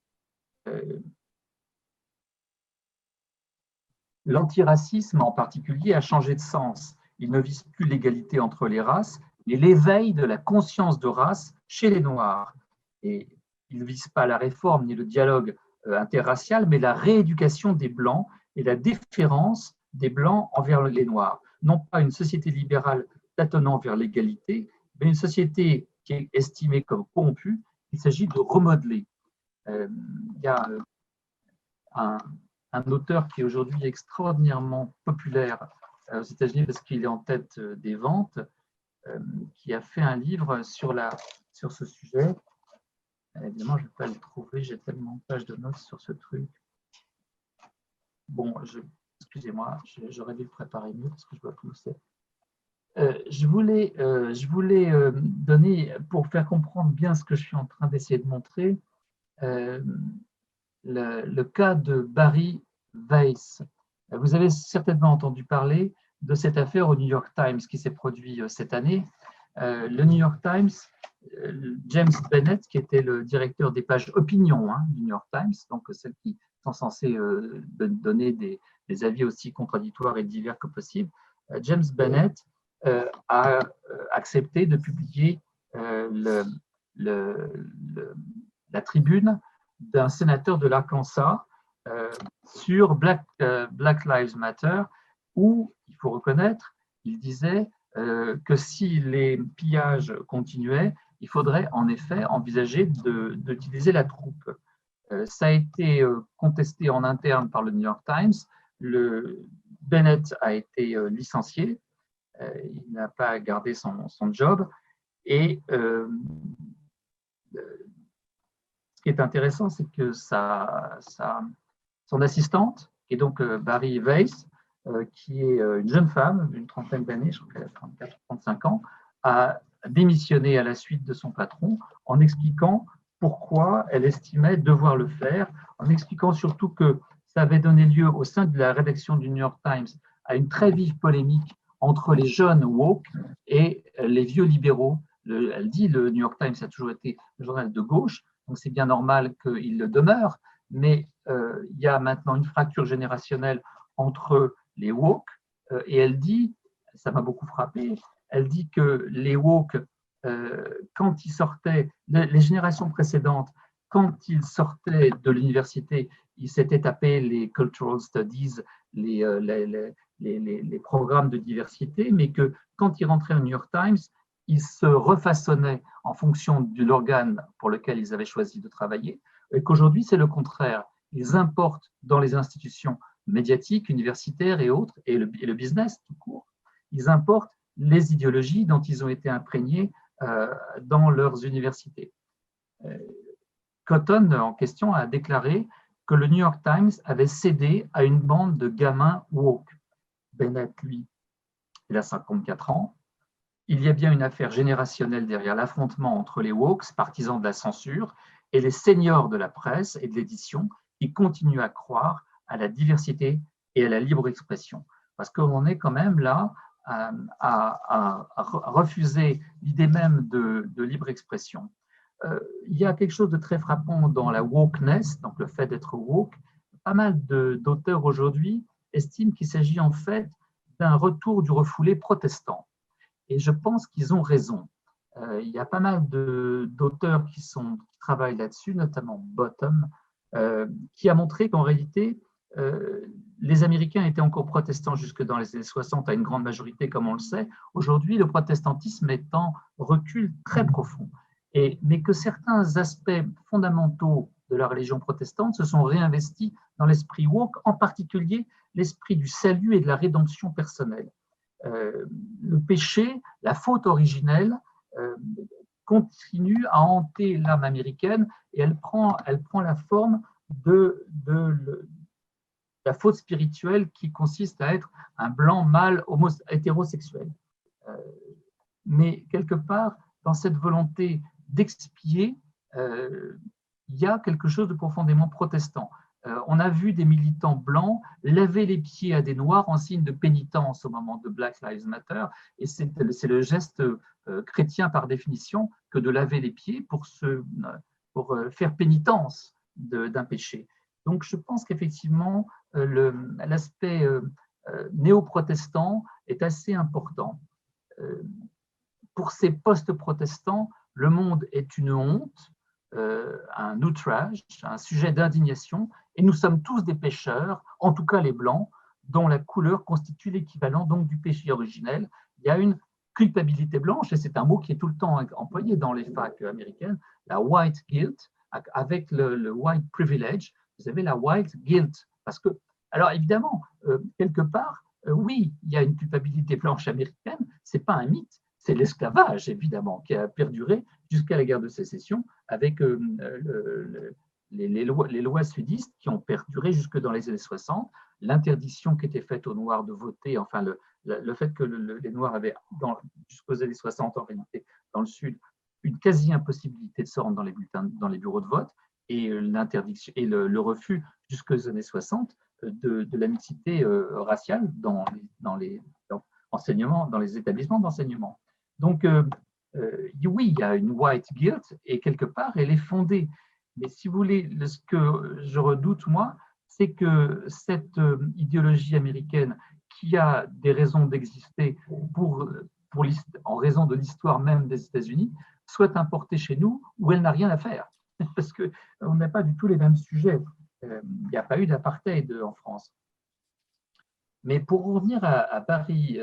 L'antiracisme, en particulier, a changé de sens. Il ne vise plus l'égalité entre les races, mais l'éveil de la conscience de race chez les Noirs. Et il ne vise pas la réforme ni le dialogue interracial, mais la rééducation des Blancs et la déférence des Blancs envers les Noirs. Non pas une société libérale tâtonnant vers l'égalité, mais une société qui est estimée comme corrompue. Il s'agit de remodeler. Il y a un auteur qui est aujourd'hui extraordinairement populaire aux États-Unis parce qu'il est en tête des ventes, qui a fait un livre sur ce sujet. Évidemment, je ne vais pas le trouver, j'ai tellement de pages de notes sur ce truc. Bon, excusez-moi, j'aurais dû le préparer mieux parce que je vois plus où c'est. Je voulais donner, pour faire comprendre bien ce que je suis en train d'essayer de montrer, le cas de Barry Weiss. Vous avez certainement entendu parler de cette affaire au New York Times qui s'est produite cette année. Le New York Times, James Bennett, qui était le directeur des pages opinion du New York Times, donc celles qui sont censées donner des avis aussi contradictoires et divers que possible, James Bennett a accepté de publier la tribune d'un sénateur de l'Arkansas sur Black Lives Matter, où, il faut reconnaître, il disait que si les pillages continuaient, il faudrait en effet envisager d'utiliser la troupe. Ça a été contesté en interne par le New York Times. Bennett a été licencié, il n'a pas gardé son job, et ce qui est intéressant, c'est que son assistante, qui est donc Barry Weiss, qui est une jeune femme d'une trentaine d'années, je crois qu'elle a 34-35 ans, a démissionné à la suite de son patron, en expliquant pourquoi elle estimait devoir le faire, en expliquant surtout que ça avait donné lieu au sein de la rédaction du New York Times à une très vive polémique entre les jeunes woke et les vieux libéraux. Elle dit le New York Times a toujours été un journal de gauche, donc c'est bien normal qu'il le demeure, mais il y a maintenant une fracture générationnelle entre les woke, et elle dit, ça m'a beaucoup frappé, elle dit que les woke, quand ils sortaient, les générations précédentes, quand ils sortaient de l'université, ils s'étaient tapés les cultural studies, les programmes de diversité, mais que quand ils rentraient au New York Times, ils se refaçonnaient en fonction de l'organe pour lequel ils avaient choisi de travailler, et qu'aujourd'hui, c'est le contraire. Ils importent dans les institutions médiatiques, universitaires et autres, et le business tout court, ils importent les idéologies dont ils ont été imprégnés dans leurs universités. Cotton, en question, a déclaré que le New York Times avait cédé à une bande de gamins woke. Bennett, lui, il a 54 ans. Il y a bien une affaire générationnelle derrière l'affrontement entre les wokes, partisans de la censure, et les seniors de la presse et de l'édition qui continuent à croire à la diversité et à la libre expression. Parce qu'on est quand même là à refuser l'idée même de libre expression. Il y a quelque chose de très frappant dans la wokeness, donc le fait d'être woke. Pas mal d'auteurs aujourd'hui estiment qu'il s'agit en fait d'un retour du refoulé protestant. Et je pense qu'ils ont raison. Il y a pas mal d'auteurs qui travaillent là-dessus, notamment Bottom, qui a montré qu'en réalité, les Américains étaient encore protestants jusque dans les années 60 à une grande majorité, comme on le sait. Aujourd'hui, le protestantisme est en recul très profond. Mais que certains aspects fondamentaux de la religion protestante se sont réinvestis dans l'esprit woke, en particulier l'esprit du salut et de la rédemption personnelle. Le péché, la faute originelle, continue à hanter l'âme américaine et elle prend la forme de la faute spirituelle qui consiste à être un blanc mâle hétérosexuel. Mais quelque part, dans cette volonté d'expier, il y a quelque chose de profondément protestant. On a vu des militants blancs laver les pieds à des noirs en signe de pénitence au moment de Black Lives Matter, et c'est le geste chrétien par définition que de laver les pieds pour faire pénitence d'un péché. Donc je pense qu'effectivement l'aspect néo-protestant est assez important. Pour ces post-protestants, le monde est une honte, un outrage, un sujet d'indignation, et nous sommes tous des pécheurs, en tout cas les blancs, dont la couleur constitue l'équivalent donc du péché originel. Il y a une culpabilité blanche, et c'est un mot qui est tout le temps employé dans les facs américaines, la white guilt, avec le white privilege, vous avez la white guilt. Parce que, alors évidemment, quelque part, oui, il y a une culpabilité blanche américaine, ce n'est pas un mythe, c'est l'esclavage, évidemment, qui a perduré jusqu'à la guerre de sécession avec les lois sudistes qui ont perduré jusque dans les années 60, l'interdiction qui était faite aux Noirs de voter, enfin le fait que les Noirs avaient, jusqu'aux années 60 en réalité, dans le Sud, une quasi-impossibilité de se rendre dans les bureaux de vote, et l'interdiction et le refus jusqu'aux années 60 de la mixité raciale dans les établissements d'enseignement. Donc, oui, il y a une white guilt et quelque part, elle est fondée. Mais si vous voulez, ce que je redoute, moi, c'est que cette idéologie américaine qui a des raisons d'exister en raison de l'histoire même des États-Unis, soit importée chez nous où elle n'a rien à faire. Parce qu'on n'a pas du tout les mêmes sujets. Il n'y a pas eu d'apartheid en France. Mais pour revenir à Barry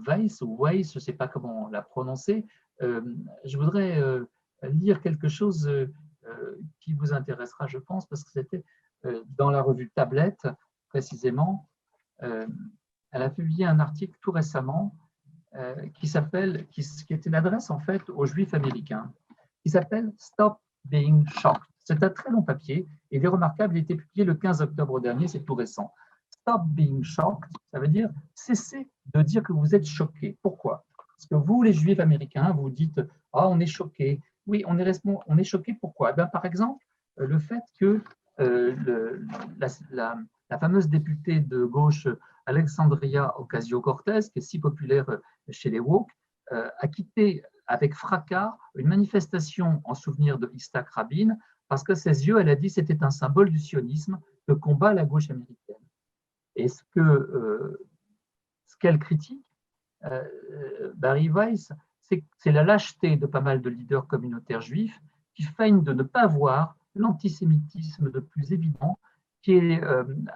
Weiss, ou Weiss, je ne sais pas comment la prononcer, je voudrais lire quelque chose qui vous intéressera, je pense, parce que c'était dans la revue Tablette, précisément. Elle a publié un article tout récemment qui est une adresse en fait aux Juifs américains, qui s'appelle Stop Being Shocked. C'est un très long papier, et il est remarquable, il a été publié le 15 octobre dernier, c'est tout récent. Stop being shocked, ça veut dire cessez de dire que vous êtes choqué. Pourquoi? Parce que vous, les Juifs américains, vous dites « Ah, on est choqués ». Oui, on est choqués pourquoi? Par exemple, le fait que la fameuse députée de gauche Alexandria Ocasio-Cortez, qui est si populaire chez les woke, a quitté avec fracas une manifestation en souvenir de Yitzhak Rabin, parce que ses yeux, elle a dit, c'était un symbole du sionisme que combat la gauche américaine. Et ce qu'elle critique, Barry Weiss, c'est la lâcheté de pas mal de leaders communautaires juifs qui feignent de ne pas voir l'antisémitisme le plus évident qui est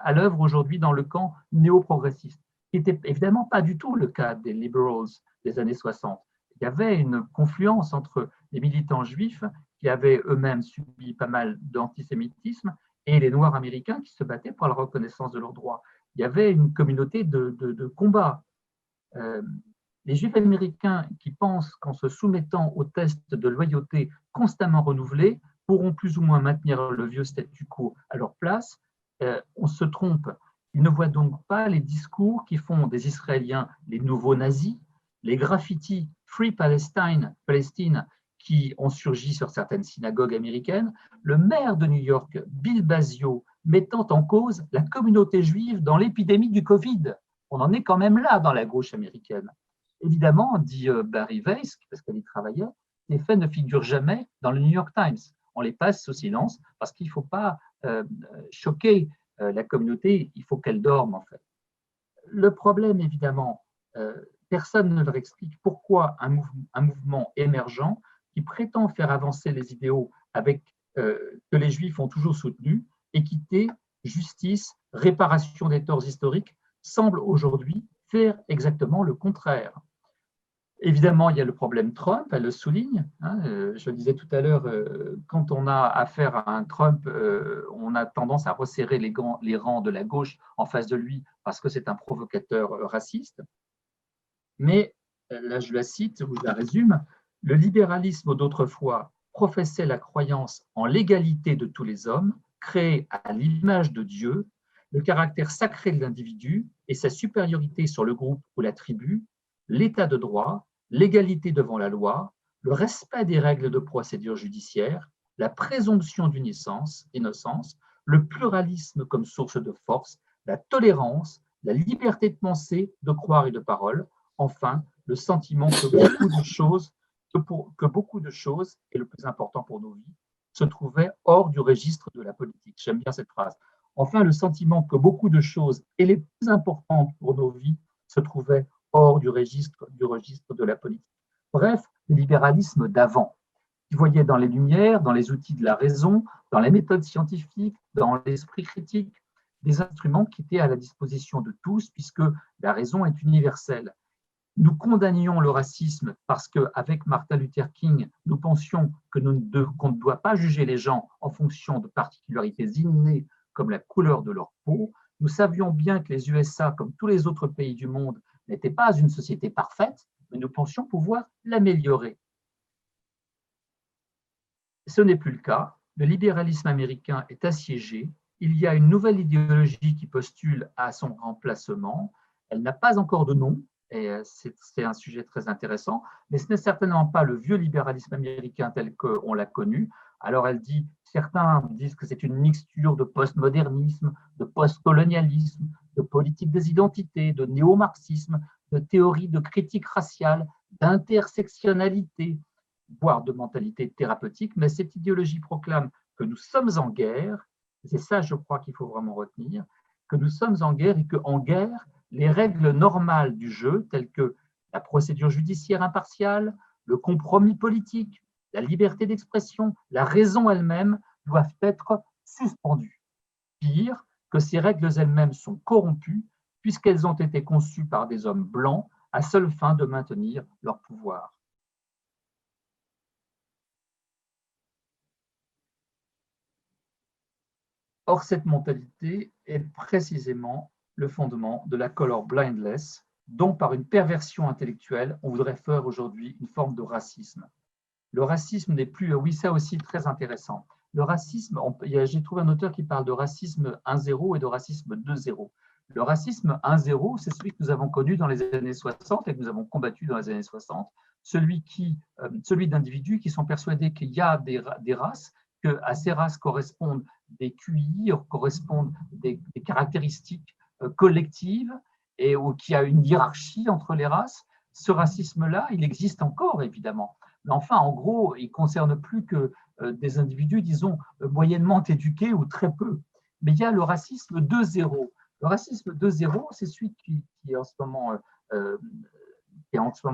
à l'œuvre aujourd'hui dans le camp néo-progressiste, qui n'était évidemment pas du tout le cas des liberals des années 60. Il y avait une confluence entre les militants juifs qui avaient eux-mêmes subi pas mal d'antisémitisme et les Noirs américains qui se battaient pour la reconnaissance de leurs droits. Il y avait une communauté de combat. Les Juifs américains qui pensent qu'en se soumettant aux tests de loyauté constamment renouvelés, pourront plus ou moins maintenir le vieux statu quo à leur place, on se trompe. Ils ne voient donc pas les discours qui font des Israéliens les nouveaux nazis, les graffitis Free Palestine, Palestine, qui ont surgi sur certaines synagogues américaines, le maire de New York, Bill Blasio, mettant en cause la communauté juive dans l'épidémie du Covid. On en est quand même là dans la gauche américaine. Évidemment, dit Barry Weiss, parce qu'elle y travaillait, les faits ne figurent jamais dans le New York Times. On les passe sous silence parce qu'il ne faut pas choquer la communauté, il faut qu'elle dorme en fait. Le problème, évidemment, personne ne leur explique pourquoi un mouvement émergent qui prétend faire avancer les idéaux que les Juifs ont toujours soutenus, équité, justice, réparation des torts historiques, semble aujourd'hui faire exactement le contraire. Évidemment, il y a le problème Trump, elle le souligne. Je le disais tout à l'heure, quand on a affaire à un Trump, on a tendance à resserrer les rangs de la gauche en face de lui parce que c'est un provocateur raciste. Mais, là je la cite, ou je la résume, le libéralisme d'autrefois professait la croyance en l'égalité de tous les hommes, créés à l'image de Dieu, le caractère sacré de l'individu et sa supériorité sur le groupe ou la tribu, l'état de droit, l'égalité devant la loi, le respect des règles de procédure judiciaire, la présomption d'innocence, le pluralisme comme source de force, la tolérance, la liberté de penser, de croire et de parole, enfin, le sentiment que beaucoup de choses, et le plus important pour nos vies, se trouvaient hors du registre de la politique. J'aime bien cette phrase. Enfin, le sentiment que beaucoup de choses, et les plus importantes pour nos vies, se trouvaient hors du registre de la politique. Bref, le libéralisme d'avant, qui voyait dans les lumières, dans les outils de la raison, dans les méthodes scientifiques, dans l'esprit critique, des instruments qui étaient à la disposition de tous, puisque la raison est universelle. Nous condamnions le racisme parce qu'avec Martin Luther King, nous pensions qu'on ne doit pas juger les gens en fonction de particularités innées comme la couleur de leur peau. Nous savions bien que les USA, comme tous les autres pays du monde, n'étaient pas une société parfaite, mais nous pensions pouvoir l'améliorer. Ce n'est plus le cas. Le libéralisme américain est assiégé. Il y a une nouvelle idéologie qui postule à son remplacement. Elle n'a pas encore de nom, et c'est un sujet très intéressant, mais ce n'est certainement pas le vieux libéralisme américain tel qu'on l'a connu. Alors certains disent que c'est une mixture de postmodernisme, de postcolonialisme, de politique des identités, de néo-marxisme, de théorie de critique raciale, d'intersectionnalité, voire de mentalité thérapeutique, mais cette idéologie proclame que nous sommes en guerre, et c'est ça je crois qu'il faut vraiment retenir, que nous sommes en guerre et qu'en guerre, les règles normales du jeu, telles que la procédure judiciaire impartiale, le compromis politique, la liberté d'expression, la raison elle-même, doivent être suspendues. Pire, que ces règles elles-mêmes sont corrompues, puisqu'elles ont été conçues par des hommes blancs à seule fin de maintenir leur pouvoir. Or, cette mentalité est précisément le fondement de la color blindness, dont par une perversion intellectuelle, on voudrait faire aujourd'hui une forme de racisme. Le racisme n'est plus, oui, ça aussi très intéressant. Le racisme, j'ai trouvé un auteur qui parle de racisme 1.0 et de racisme 2.0. Le racisme 1-0, c'est celui que nous avons connu dans les années 60 et que nous avons combattu dans les années 60, celui d'individus qui sont persuadés qu'il y a des races, qu'à ces races correspondent des QI, correspondent des caractéristiques collectives et qu'il y a une hiérarchie entre les races. Ce racisme-là, il existe encore, évidemment. Mais enfin, en gros, il ne concerne plus que des individus, disons, moyennement éduqués ou très peu. Mais il y a le racisme 2-0. Le racisme 2-0, c'est celui qui est en ce moment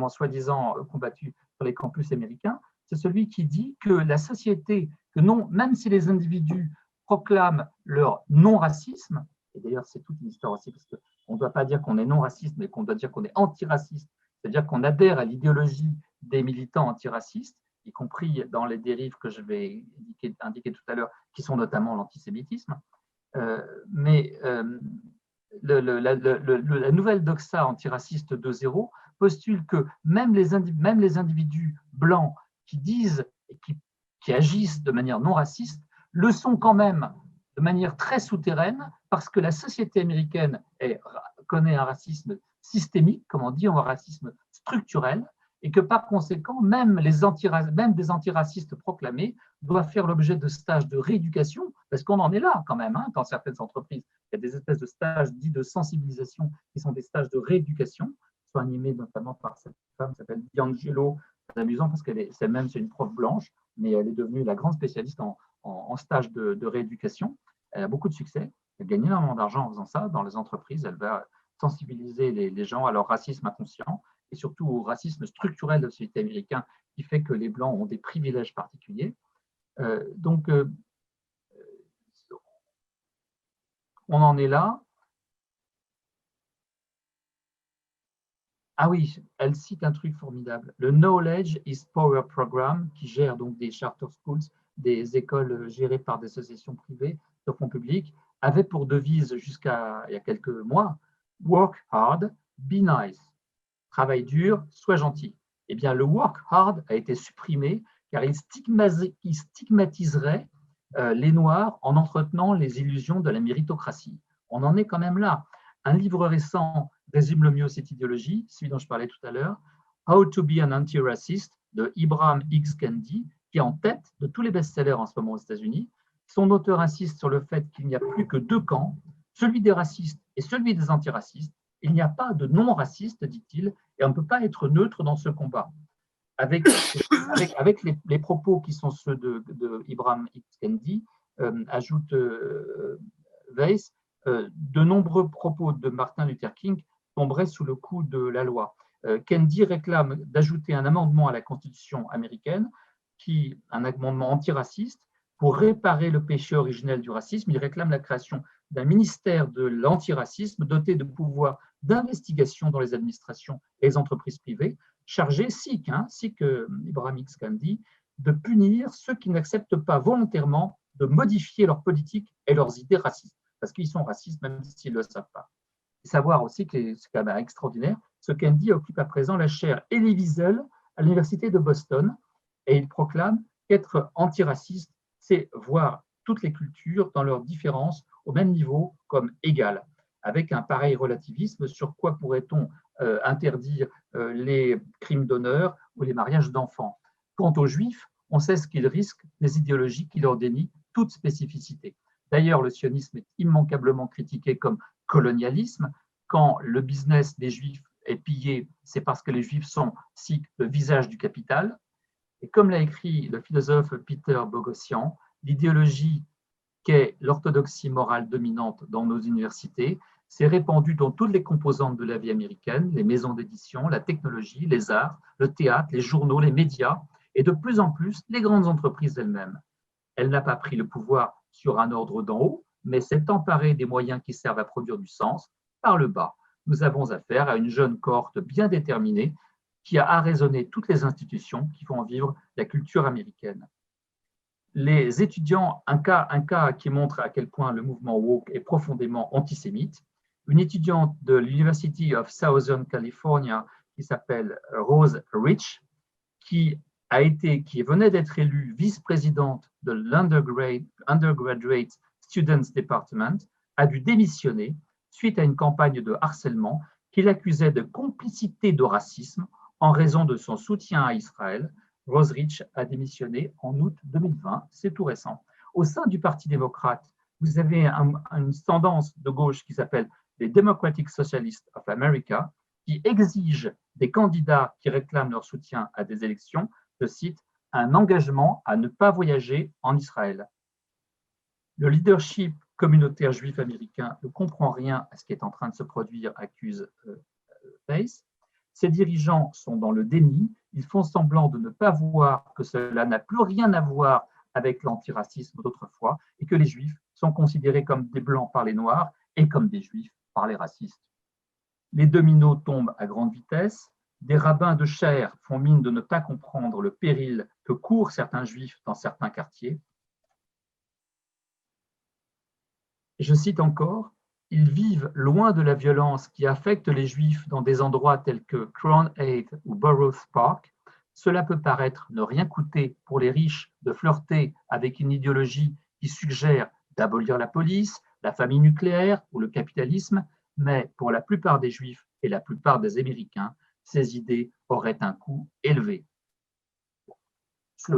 soi-disant combattu sur les campus américains. C'est celui qui dit que la société, que non, même si les individus proclament leur non-racisme, et d'ailleurs c'est toute une histoire aussi, parce qu'on ne doit pas dire qu'on est non-raciste, mais qu'on doit dire qu'on est antiraciste, c'est-à-dire qu'on adhère à l'idéologie des militants antiracistes, y compris dans les dérives que je vais indiquer tout à l'heure, qui sont notamment l'antisémitisme. La nouvelle doxa antiraciste 2.0 postule que même les individus blancs qui disent et qui agissent de manière non raciste le sont quand même de manière très souterraine parce que la société américaine connaît un racisme systémique, comme on dit, un racisme structurel, et que par conséquent, même des antiracistes proclamés doivent faire l'objet de stages de rééducation, parce qu'on en est là quand même, dans certaines entreprises. Il y a des espèces de stages dits de sensibilisation qui sont des stages de rééducation, qui sont animés notamment par cette femme qui s'appelle D'Angelo. C'est amusant parce c'est une prof blanche, mais elle est devenue la grande spécialiste en stage de rééducation. Elle a beaucoup de succès, elle gagne énormément d'argent en faisant ça dans les entreprises. Elle va sensibiliser les gens à leur racisme inconscient et surtout au racisme structurel de la société américaine qui fait que les Blancs ont des privilèges particuliers. On en est là. Ah oui, elle cite un truc formidable. Le Knowledge is Power Program, qui gère donc des charter schools, des écoles gérées par des associations privées de fonds publics, avait pour devise jusqu'à il y a quelques mois « Work hard, be nice ». Travail dur, sois gentil. Eh bien, le work hard a été supprimé car il stigmatiserait les Noirs en entretenant les illusions de la méritocratie. On en est quand même là. Un livre récent résume le mieux cette idéologie, celui dont je parlais tout à l'heure, How to be an Anti-Racist de Ibram X. Kendi, qui est en tête de tous les best-sellers en ce moment aux États-Unis. Son auteur insiste sur le fait qu'il n'y a plus que deux camps, celui des racistes et celui des antiracistes. Il n'y a pas de non-racistes, dit-il, et on ne peut pas être neutre dans ce combat. Avec les propos qui sont ceux de Ibram X. Kendi, ajoute Weiss, de nombreux propos de Martin Luther King tomberaient sous le coup de la loi. Kendi réclame d'ajouter un amendement à la Constitution américaine, un amendement antiraciste, pour réparer le péché originel du racisme. Il réclame la création d'un ministère de l'antiracisme doté de pouvoirs d'investigation dans les administrations et les entreprises privées, chargé, SIC Ibram X. Kendi, de punir ceux qui n'acceptent pas volontairement de modifier leurs politiques et leurs idées racistes, parce qu'ils sont racistes même s'ils ne le savent pas. Et savoir aussi que c'est quand même extraordinaire, ce Kendi occupe à présent la chaire Elie Wiesel à l'université de Boston, et il proclame qu'être antiraciste, c'est voir toutes les cultures dans leurs différences au même niveau comme égales, avec un pareil relativisme sur quoi pourrait-on interdire les crimes d'honneur ou les mariages d'enfants. Quant aux Juifs, on sait ce qu'ils risquent des idéologies qui leur dénient toute spécificité. D'ailleurs, le sionisme est immanquablement critiqué comme colonialisme. Quand le business des Juifs est pillé, c'est parce que les Juifs sont le visage du capital. Et comme l'a écrit le philosophe Peter Boghossian, l'idéologie qu'est l'orthodoxie morale dominante dans nos universités s'est répandue dans toutes les composantes de la vie américaine, les maisons d'édition, la technologie, les arts, le théâtre, les journaux, les médias, et de plus en plus les grandes entreprises elles-mêmes. Elle n'a pas pris le pouvoir sur un ordre d'en haut, mais s'est emparée des moyens qui servent à produire du sens par le bas. Nous avons affaire à une jeune cohorte bien déterminée qui a arraisonné toutes les institutions qui font vivre la culture américaine. Les étudiants, un cas qui montre à quel point le mouvement woke est profondément antisémite, une étudiante de l'University of Southern California qui s'appelle Rose Rich, qui venait d'être élue vice-présidente de l'Undergraduate Students Department, a dû démissionner suite à une campagne de harcèlement qu'il accusait de complicité de racisme en raison de son soutien à Israël. Rose Rich a démissionné en août 2020, c'est tout récent. Au sein du Parti démocrate, vous avez une tendance de gauche qui s'appelle les Democratic Socialists of America, qui exigent des candidats qui réclament leur soutien à des élections, je cite, un engagement à ne pas voyager en Israël. Le leadership communautaire juif américain ne comprend rien à ce qui est en train de se produire, accuse Pace. Ces dirigeants sont dans le déni, ils font semblant de ne pas voir que cela n'a plus rien à voir avec l'antiracisme d'autrefois et que les juifs sont considérés comme des blancs par les noirs et comme des juifs par les racistes. Les dominos tombent à grande vitesse, des rabbins de chair font mine de ne pas comprendre le péril que courent certains juifs dans certains quartiers. Je cite encore, ils vivent loin de la violence qui affecte les juifs dans des endroits tels que Crown Heights ou Borough Park. Cela peut paraître ne rien coûter pour les riches de flirter avec une idéologie qui suggère d'abolir la police, la famille nucléaire ou le capitalisme, mais pour la plupart des juifs et la plupart des Américains, ces idées auraient un coût élevé.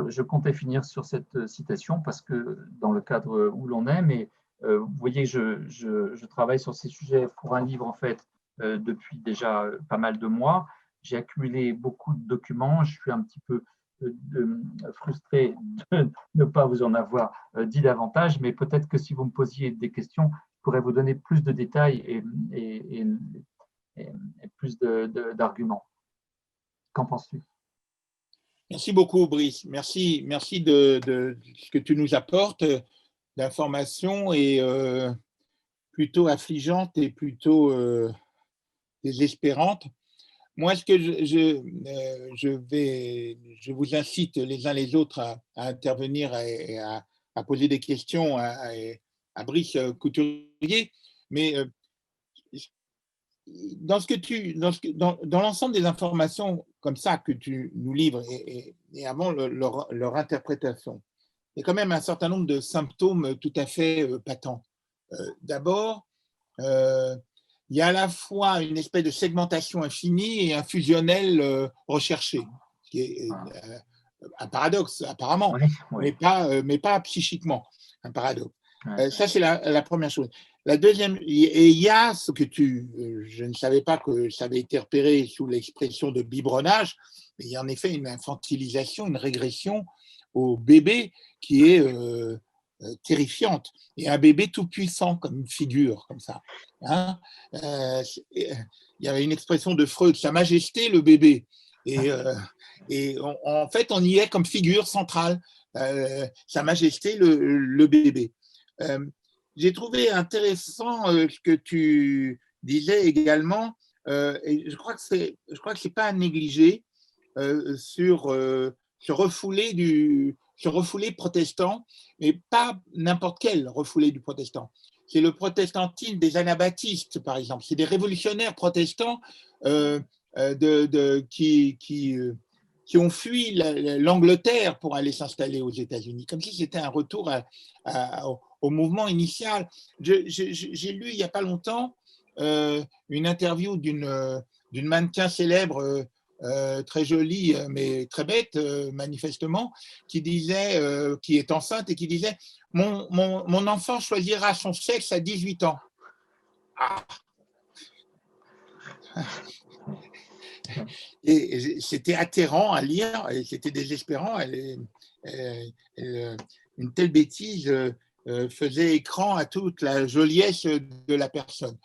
Je comptais finir sur cette citation parce que dans le cadre où l'on est, mais vous voyez, je travaille sur ces sujets pour un livre en fait depuis déjà pas mal de mois. J'ai accumulé beaucoup de documents. Je suis un petit peu frustré de ne pas vous en avoir dit davantage, mais peut-être que si vous me posiez des questions, je pourrais vous donner plus de détails et plus d'arguments. Qu'en penses-tu? Merci beaucoup, Brice. Merci de ce que tu nous apportes d'informations et plutôt affligeantes et plutôt désespérantes. Moi, ce que je vous incite les uns les autres à intervenir et à poser des questions à Brice Couturier, mais dans l'ensemble des informations comme ça que tu nous livres et avant leur interprétation, il y a quand même un certain nombre de symptômes tout à fait patents. D'abord, il y a à la fois une espèce de segmentation infinie et un fusionnel recherché, qui est un paradoxe apparemment, oui. mais pas psychiquement, un paradoxe. Ça, c'est la première chose. La deuxième, et il y a ce que je ne savais pas que ça avait été repéré sous l'expression de biberonnage, mais il y a en effet une infantilisation, une régression au bébé qui est terrifiante. Et un bébé tout puissant comme une figure, comme ça. Hein, il y avait une expression de Freud, Sa Majesté le bébé. Et en fait, on y est comme figure centrale, Sa Majesté le bébé. J'ai trouvé intéressant ce que tu disais également, et je crois que c'est pas à négliger sur se refouler protestant, mais pas n'importe quel refoulé du protestant. C'est le protestantisme des anabaptistes, par exemple. C'est des révolutionnaires protestants qui ont fui l'Angleterre pour aller s'installer aux États-Unis, comme si c'était un retour au mouvement initial. J'ai lu il n'y a pas longtemps une interview d'une mannequin célèbre très jolie mais très bête manifestement, qui est enceinte et qui disait mon enfant choisira son sexe à 18 ans. Ah. Et c'était atterrant à lire, et c'était désespérant. Une telle bêtise faisait écran à toute la joliesse de la personne.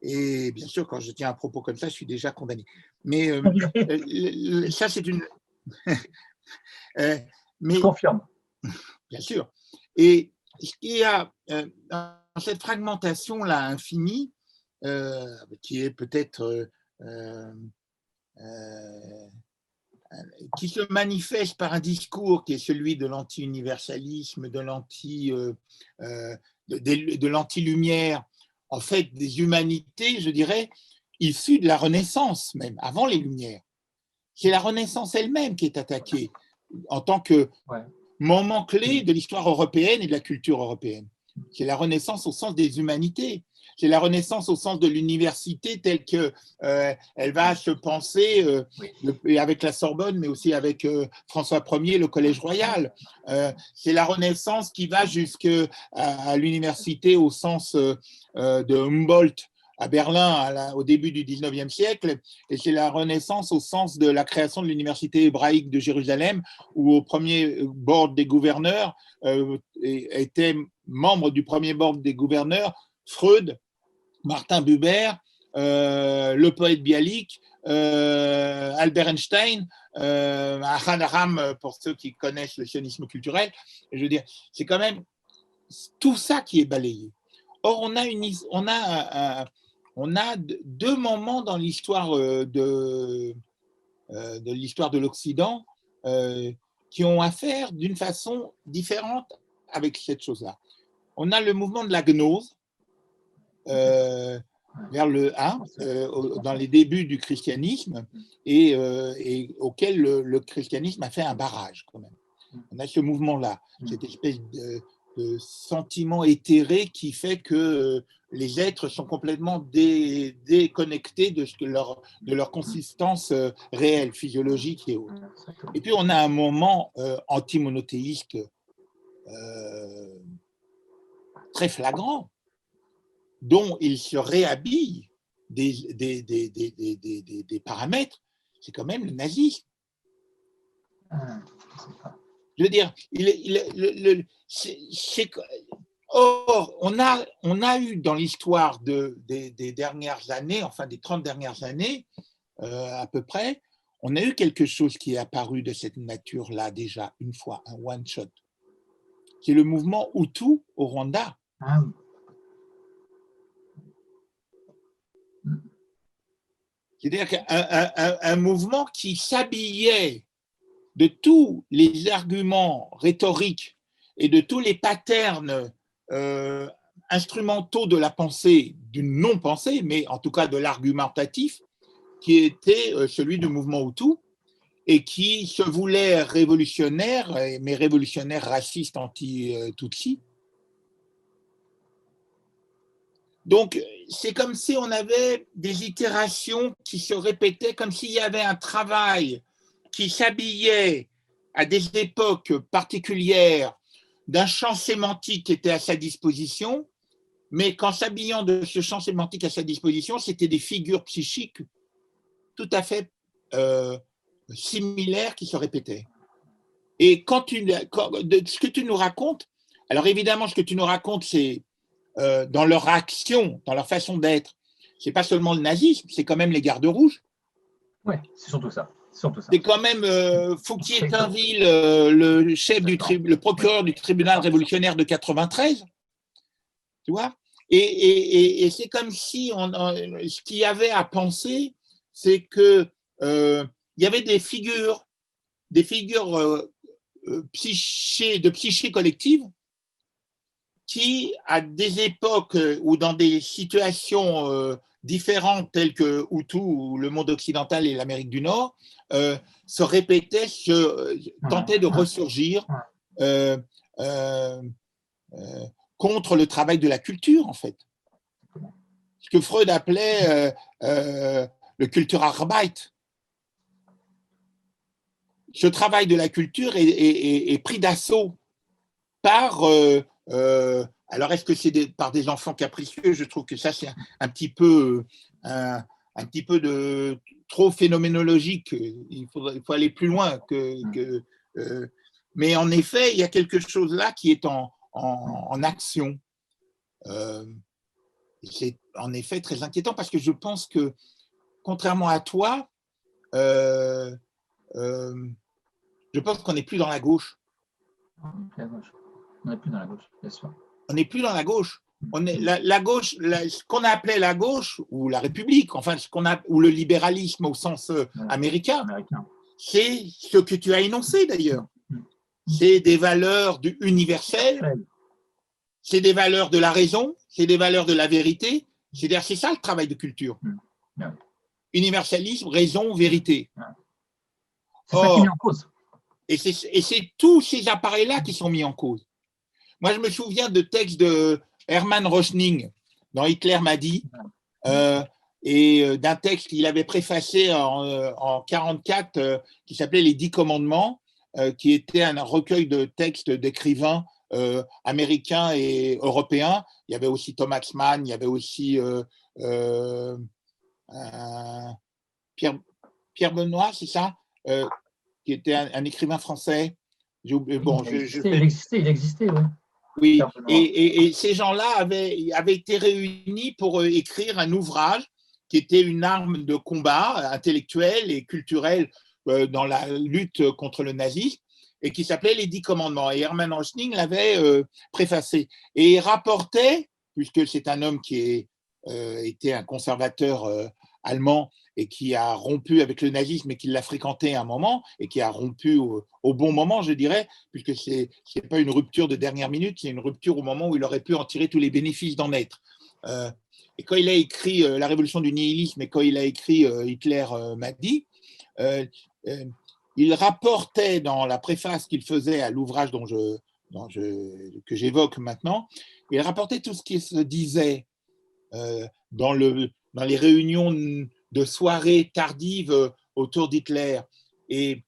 Et bien sûr, quand je tiens un propos comme ça, je suis déjà condamné. Mais ça, c'est une… je confirme. Bien sûr. Et ce qu'il y a dans cette fragmentation-là infinie, qui est peut-être… qui se manifeste par un discours qui est celui de l'anti-universalisme, de l'anti-lumière, en fait des humanités, je dirais, issues de la Renaissance même, avant les Lumières. C'est la Renaissance elle-même qui est attaquée en tant que moment clé de l'histoire européenne et de la culture européenne. C'est la Renaissance au sens des humanités. C'est la Renaissance au sens de l'université telle que elle va se penser avec la Sorbonne, mais aussi avec François Ier, le Collège Royal. C'est la Renaissance qui va jusqu'à l'université au sens de Humboldt à Berlin au début du 19e siècle, et c'est la Renaissance au sens de la création de l'université hébraïque de Jérusalem, où au premier board des gouverneurs étaient membres du premier board des gouverneurs Freud, Martin Buber, le poète Bialik, Albert Einstein, Ahad Aram, pour ceux qui connaissent le sionisme culturel. Je veux dire, c'est quand même tout ça qui est balayé. Or, on a deux moments dans l'histoire de l'histoire de l'Occident qui ont affaire d'une façon différente avec cette chose-là. On a le mouvement de la gnose vers dans les débuts du christianisme et auquel le christianisme a fait un barrage quand même. On a ce mouvement-là, cette espèce de sentiment éthéré qui fait que les êtres sont complètement déconnectés de leur consistance réelle, physiologique et autres. Et puis on a un moment anti-monothéiste très flagrant, dont il se réhabille des paramètres, c'est quand même le nazisme. Je veux dire, or, on a eu dans l'histoire des dernières années, enfin des 30 dernières années, à peu près, on a eu quelque chose qui est apparu de cette nature-là déjà, une fois, un one-shot. C'est le mouvement Hutu au Rwanda. C'est-à-dire qu'un mouvement qui s'habillait de tous les arguments rhétoriques et de tous les patterns instrumentaux de la pensée, d'une non-pensée, mais en tout cas de l'argumentatif, qui était celui du mouvement Hutu, et qui se voulait révolutionnaire, mais révolutionnaire raciste anti-Tutsi. Donc, c'est comme si on avait des itérations qui se répétaient, comme s'il y avait un travail qui s'habillait à des époques particulières d'un champ sémantique qui était à sa disposition, mais qu'en s'habillant de ce champ sémantique à sa disposition, c'était des figures psychiques tout à fait similaires qui se répétaient. Et ce que tu nous racontes, alors évidemment, ce que tu nous racontes, c'est dans leur action, dans leur façon d'être, c'est pas seulement le nazisme, c'est quand même les gardes rouges. Oui, c'est surtout ça. C'est quand même Fouquier-Tinville, le procureur du tribunal révolutionnaire de 93, tu vois. Et c'est comme si ce qu'il y avait à penser, c'est que il y avait des figures de psyché collective qui, à des époques ou dans des situations différentes telles que Hutu ou le monde occidental et l'Amérique du Nord, se répétaient, tentaient de ressurgir contre le travail de la culture, en fait. Ce que Freud appelait le Kulturarbeit. Ce travail de la culture est pris d'assaut par... alors, est-ce que c'est par des enfants capricieux? Je trouve que ça, c'est un petit peu de trop phénoménologique. Il faut aller plus loin mais en effet, il y a quelque chose là qui est en action. C'est en effet très inquiétant parce que je pense que, contrairement à toi, je pense qu'on n'est plus dans la gauche. On n'est plus dans la gauche, bien sûr. On n'est plus dans la gauche. La gauche, ce qu'on appelait la gauche ou la République, enfin ou le libéralisme au sens américain, c'est ce que tu as énoncé d'ailleurs. C'est des valeurs du universel, c'est des valeurs de la raison, c'est des valeurs de la vérité. C'est-à-dire, c'est ça le travail de culture. Universalisme, raison, vérité. C'est ça qui est mis en cause. Et c'est tous ces appareils-là qui sont mis en cause. Moi, je me souviens de textes de Hermann Röchning dans Hitler m'a dit, et d'un texte qu'il avait préfacé en 1944 qui s'appelait Les 10 commandements, qui était un recueil de textes d'écrivains américains et européens. Il y avait aussi Thomas Mann, il y avait aussi Pierre Benoît, c'est ça, qui était un écrivain français. Bon, il existait, oui. Oui, et ces gens-là avaient été réunis pour écrire un ouvrage qui était une arme de combat intellectuelle et culturelle dans la lutte contre le nazisme, et qui s'appelait Les 10 commandements. Et Hermann Röchning l'avait préfacé. Et il rapportait, puisque c'est un homme qui était un conservateur allemand et qui a rompu avec le nazisme et qui l'a fréquenté à un moment et qui a rompu au bon moment, je dirais, puisque c'est pas une rupture de dernière minute, c'est une rupture au moment où il aurait pu en tirer tous les bénéfices d'en être. Et quand il a écrit La révolution du nihilisme et quand il a écrit Hitler m'a dit, il rapportait dans la préface qu'il faisait à l'ouvrage que j'évoque maintenant, il rapportait tout ce qui se disait dans les réunions de soirées tardives autour d'Hitler et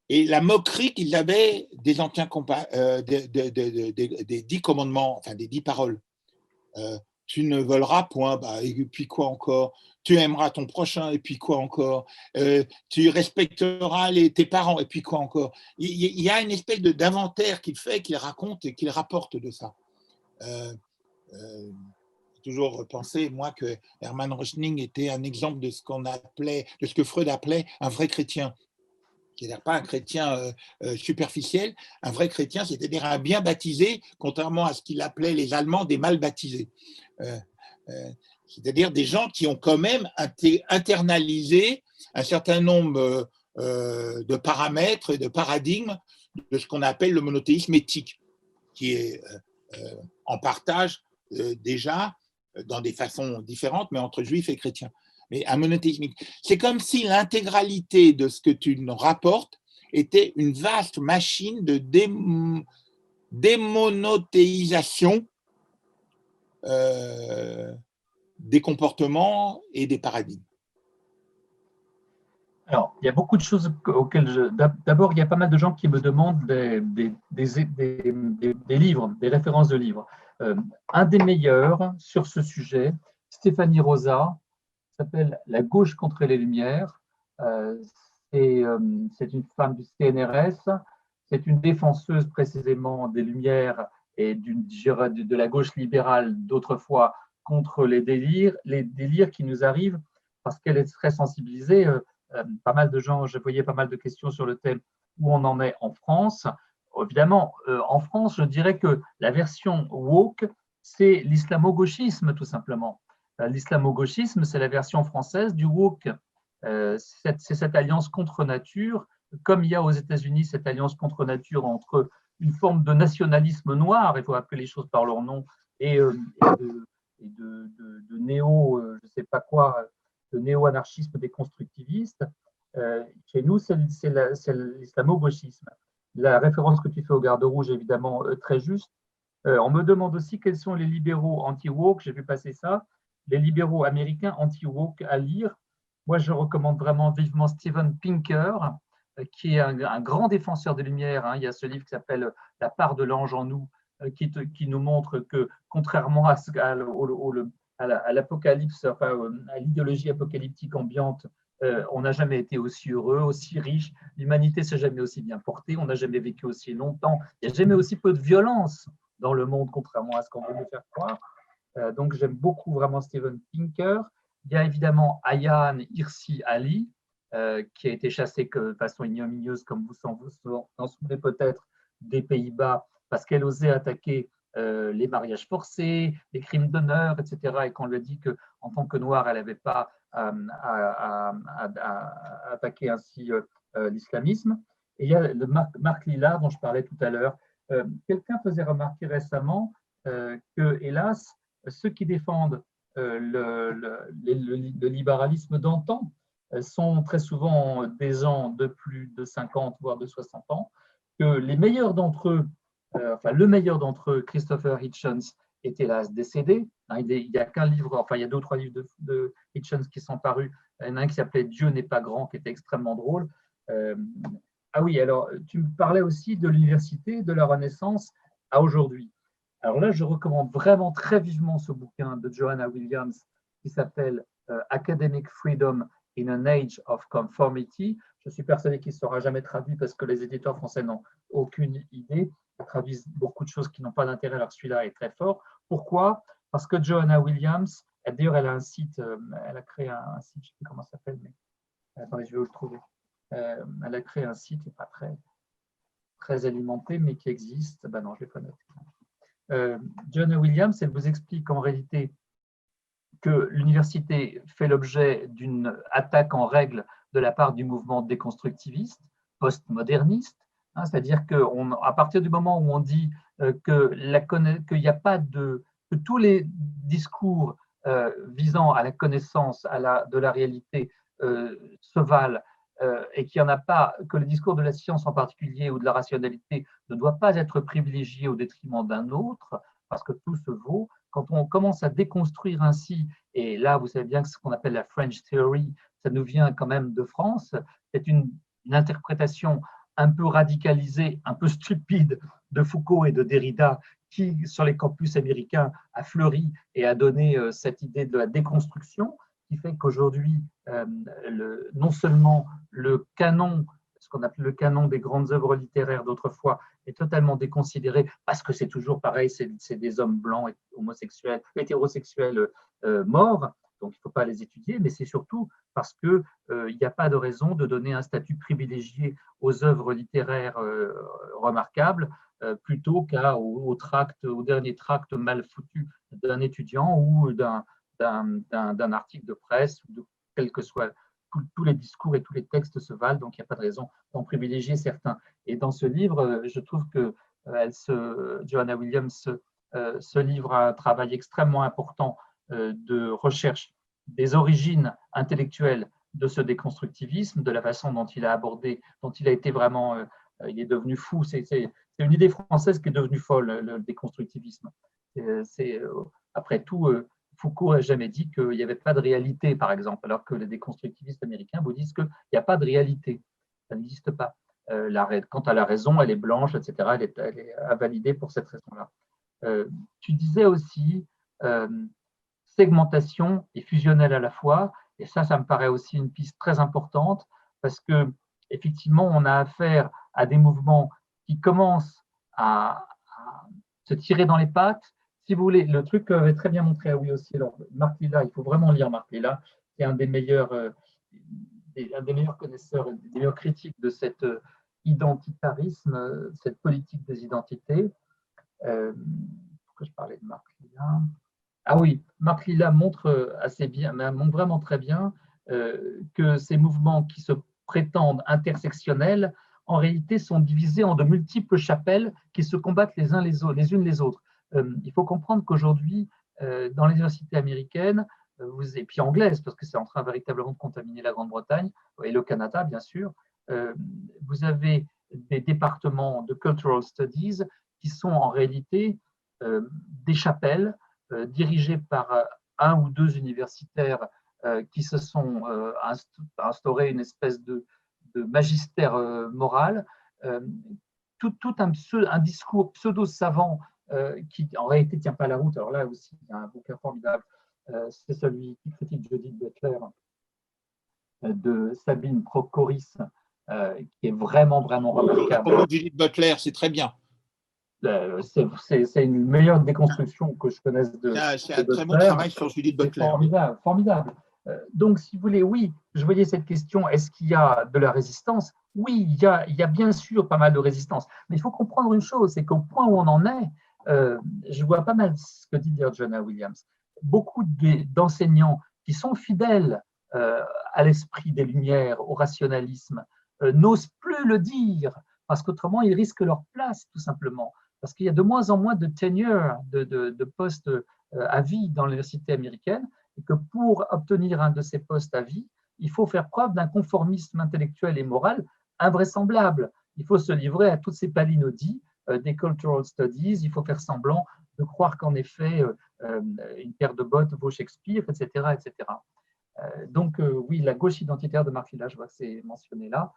la moquerie qu'il avait des anciens des 10 commandements, enfin des 10 paroles. Tu ne voleras point, bah, et puis quoi encore? Tu aimeras ton prochain, et puis quoi encore? Tu respecteras tes parents, et puis quoi encore? Il y a une espèce d'inventaire qu'il fait, qu'il raconte et qu'il rapporte de ça. Toujours pensé, moi, que Hermann Röchning était un exemple de ce que Freud appelait un vrai chrétien. C'est-à-dire pas un chrétien superficiel, un vrai chrétien, c'est-à-dire un bien baptisé, contrairement à ce qu'il appelait les Allemands des mal baptisés. C'est-à-dire des gens qui ont quand même internalisé un certain nombre de paramètres et de paradigmes de ce qu'on appelle le monothéisme éthique, qui est en partage déjà dans des façons différentes, mais entre juifs et chrétiens. Mais un monothéisme, c'est comme si l'intégralité de ce que tu nous rapportes était une vaste machine de démonothéisation des comportements et des paradigmes. Alors, il y a beaucoup de choses auxquelles d'abord, il y a pas mal de gens qui me demandent des livres, des références de livres. Un des meilleurs sur ce sujet, Stéphanie Rosa, s'appelle La gauche contre les Lumières. C'est une femme du CNRS. C'est une défenseuse précisément des Lumières et de la gauche libérale d'autrefois contre les délires qui nous arrivent parce qu'elle est très sensibilisée. Pas mal de gens, je voyais pas mal de questions sur le thème où on en est en France. Évidemment, en France, je dirais que la version woke, c'est l'islamo-gauchisme, tout simplement. L'islamo-gauchisme, c'est la version française du woke. C'est cette alliance contre nature, comme il y a aux États-Unis cette alliance contre nature entre une forme de nationalisme noir, il faut appeler les choses par leur nom, et de néo, je ne sais pas quoi, de néo-anarchisme déconstructiviste. Chez nous, c'est l'islamo-gauchisme. La référence que tu fais au garde rouge est évidemment très juste. On me demande aussi quels sont les libéraux anti-woke, j'ai vu passer ça, les libéraux américains anti-woke à lire. Moi, je recommande vraiment vivement Steven Pinker, qui est un grand défenseur des Lumières. Il y a ce livre qui s'appelle La part de l'ange en nous, qui nous montre que, contrairement à l'apocalypse, enfin, à l'idéologie apocalyptique ambiante, on n'a jamais été aussi heureux, aussi riche. L'humanité s'est jamais aussi bien portée. On n'a jamais vécu aussi longtemps. Il n'y a jamais aussi peu de violence dans le monde, contrairement à ce qu'on veut nous faire croire. Donc, j'aime beaucoup vraiment Steven Pinker. Il y a évidemment Ayaan Hirsi Ali, qui a été chassée de façon ignominieuse, comme vous en souvenez peut-être, des Pays-Bas, parce qu'elle osait attaquer les mariages forcés, les crimes d'honneur, etc. Et qu'on lui a dit qu'en tant que noire, elle n'avait pas à attaquer ainsi l'islamisme. Et il y a le Marc Lillard, dont je parlais tout à l'heure. Quelqu'un faisait remarquer récemment que, hélas, ceux qui défendent le libéralisme d'antan sont très souvent des gens de plus de 50, voire de 60 ans, que les meilleurs d'entre eux enfin le meilleur d'entre eux, Christopher Hitchens, est hélas décédé. Il n'y a qu'un livre, enfin il y a 2 ou 3 livres de Hitchens qui sont parus. Il y en a un qui s'appelait Dieu n'est pas grand, qui était extrêmement drôle. Ah oui, alors tu me parlais aussi de l'université, de la Renaissance à aujourd'hui. Alors là, je recommande vraiment très vivement ce bouquin de Joanna Williams qui s'appelle Academic Freedom in an Age of Conformity. Je suis persuadé qu'il ne sera jamais traduit parce que les éditeurs français n'ont aucune idée. Ils traduisent beaucoup de choses qui n'ont pas d'intérêt, alors celui-là est très fort. Pourquoi? Parce que Joanna Williams, d'ailleurs, elle a un site, elle a créé un site, je ne sais plus comment ça s'appelle, mais attendez, je vais vous le trouver. Elle a créé un site, pas très alimenté, mais qui existe. Ben non, je ne vais pas noter. Joanna Williams, elle vous explique en réalité que l'université fait l'objet d'une attaque en règle de la part du mouvement déconstructiviste, postmoderniste, hein, c'est-à-dire qu'à partir du moment où on dit qu'il n'y a pas que tous les discours visant à la connaissance de la réalité se valent et qu'il n'y en a pas, que le discours de la science en particulier ou de la rationalité ne doit pas être privilégié au détriment d'un autre, parce que tout se vaut. Quand on commence à déconstruire ainsi, et là, vous savez bien que ce qu'on appelle la French Theory, ça nous vient quand même de France, c'est une interprétation un peu radicalisée, un peu stupide de Foucault et de Derrida, qui, sur les campus américains, a fleuri et a donné cette idée de la déconstruction, qui fait qu'aujourd'hui, non seulement le canon, ce qu'on appelle le canon des grandes œuvres littéraires d'autrefois, est totalement déconsidéré parce que c'est toujours pareil, c'est des hommes blancs, homosexuels, hétérosexuels morts, donc il ne faut pas les étudier, mais c'est surtout parce qu'il n'y a pas de raison de donner un statut privilégié aux œuvres littéraires remarquables plutôt au dernier tract mal foutu d'un étudiant ou d'un article de presse, ou de quel que soit tous les discours et tous les textes se valent, donc il n'y a pas de raison d'en privilégier certains. Et dans ce livre, je trouve que Joanna Williams se livre à un travail extrêmement important de recherche des origines intellectuelles de ce déconstructivisme, de la façon dont il a abordé, dont il a été vraiment, il est devenu fou. C'est une idée française qui est devenue folle, le déconstructivisme. Après tout, Foucault n'a jamais dit qu'il n'y avait pas de réalité, par exemple, alors que les déconstructivistes américains vous disent qu'il n'y a pas de réalité. Ça n'existe pas. Quant à la raison, elle est blanche, etc. Elle est invalidée pour cette raison-là. Tu disais aussi segmentation et fusionnelle à la fois, et ça me paraît aussi une piste très importante, parce que effectivement, on a affaire à des mouvements qui commencent à se tirer dans les pattes. Si vous voulez, le truc avait très bien montré, oui aussi, alors Marc Lilla, il faut vraiment lire Marc Lilla, c'est un des meilleurs connaisseurs, des meilleurs critiques de cet identitarisme, cette politique des identités. Pourquoi je parlais de Marc Lilla? Ah oui, Marc Lilla montre assez bien, montre vraiment très bien que ces mouvements qui se prétendent intersectionnels, en réalité, sont divisés en de multiples chapelles qui se combattent les unes les autres. Il faut comprendre qu'aujourd'hui, dans les universités américaines, et puis anglaises, parce que c'est en train véritablement de contaminer la Grande-Bretagne et le Canada, bien sûr, vous avez des départements de Cultural Studies qui sont en réalité des chapelles dirigées par un ou deux universitaires qui se sont instaurés une espèce de magistère moral, tout un discours pseudo-savant qui en réalité ne tient pas la route. Alors là aussi, il y a un bouquin formidable, c'est celui qui critique Judith Butler de Sabine Procoris, qui est vraiment, vraiment remarquable. Judith Butler, c'est très bien. C'est une meilleure déconstruction que je connaisse de c'est un très bon travail sur Judith Butler. Formidable, formidable. Donc, si vous voulez, oui, je voyais cette question, est-ce qu'il y a de la résistance? Oui, il y a bien sûr pas mal de résistance. Mais il faut comprendre une chose, c'est qu'au point où on en est, je vois pas mal ce que dit Joanna Williams. Beaucoup d'enseignants qui sont fidèles à l'esprit des Lumières, au rationalisme, n'osent plus le dire, parce qu'autrement, ils risquent leur place, tout simplement. Parce qu'il y a de moins en moins de tenure, de postes à vie dans l'université américaine, et que pour obtenir un de ces postes à vie, il faut faire preuve d'un conformisme intellectuel et moral invraisemblable. Il faut se livrer à toutes ces palinodies des cultural studies, il faut faire semblant de croire qu'en effet, une paire de bottes vaut Shakespeare, etc. etc. Donc, oui, La gauche identitaire de Marc Fillat, je vois que c'est mentionné là.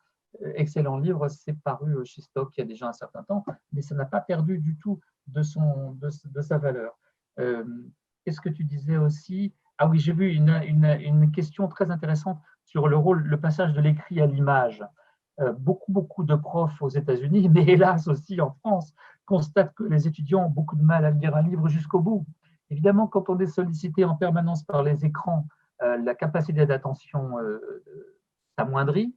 Excellent livre, c'est paru chez Stock il y a déjà un certain temps, mais ça n'a pas perdu du tout de sa valeur. Qu'est-ce que tu disais aussi? Ah oui, j'ai vu une question très intéressante sur le passage de l'écrit à l'image. Beaucoup de profs aux États-Unis, mais hélas aussi en France, constatent que les étudiants ont beaucoup de mal à lire un livre jusqu'au bout. Évidemment, quand on est sollicité en permanence par les écrans, la capacité d'attention s'amoindrit.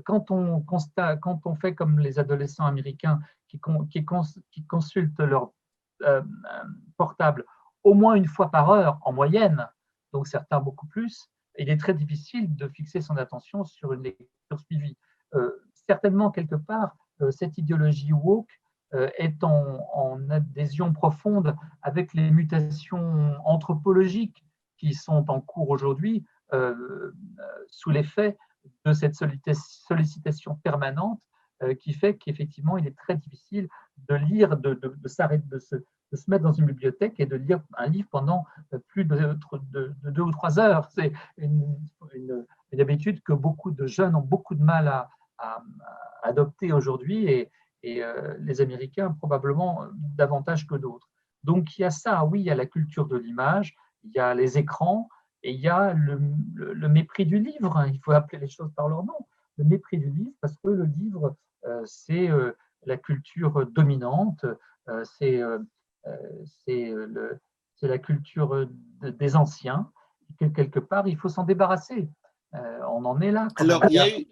Quand on fait comme les adolescents américains qui consultent leur euh, portable au moins une fois par heure en moyenne, donc certains beaucoup plus, il est très difficile de fixer son attention sur une lecture suivie. Certainement, quelque part, cette idéologie woke est en adhésion profonde avec les mutations anthropologiques qui sont en cours aujourd'hui sous l'effet de cette sollicitation permanente qui fait qu'effectivement, il est très difficile de lire, de s'arrêter, de se mettre dans une bibliothèque et de lire un livre pendant plus de 2 ou 3 heures. C'est une habitude que beaucoup de jeunes ont beaucoup de mal à adopter aujourd'hui et les Américains probablement davantage que d'autres. Donc il y a ça, oui, il y a la culture de l'image, il y a les écrans et il y a le mépris du livre. Il faut appeler les choses par leur nom. Le mépris du livre parce que le livre, c'est la culture dominante, c'est la culture des anciens, et que quelque part, il faut s'en débarrasser. On en est là. Alors, il y a eu,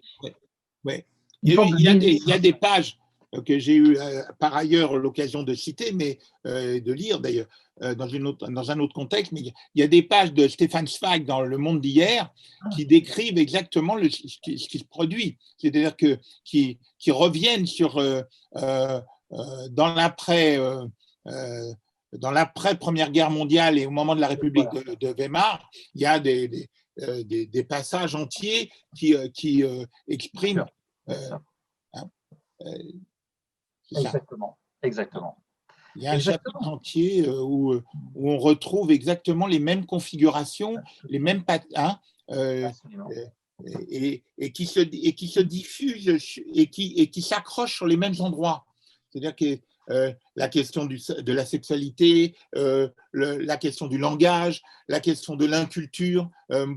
ouais. Il y a des pages que j'ai eu par ailleurs l'occasion de citer, mais de lire d'ailleurs dans un autre contexte, mais il y a des pages de Stéphane Zweig dans Le Monde d'hier qui décrivent exactement ce qui se produit, c'est-à-dire qui reviennent sur dans l'après Première Guerre mondiale et au moment de la République de Weimar, il y a des passages entiers qui expriment. Exactement. Il y a un chapitre entier où on retrouve exactement les mêmes configurations, les mêmes patterns, et qui se diffusent et qui s'accrochent sur les mêmes endroits. C'est-à-dire que la question de la sexualité, la question du langage, la question de l'inculture.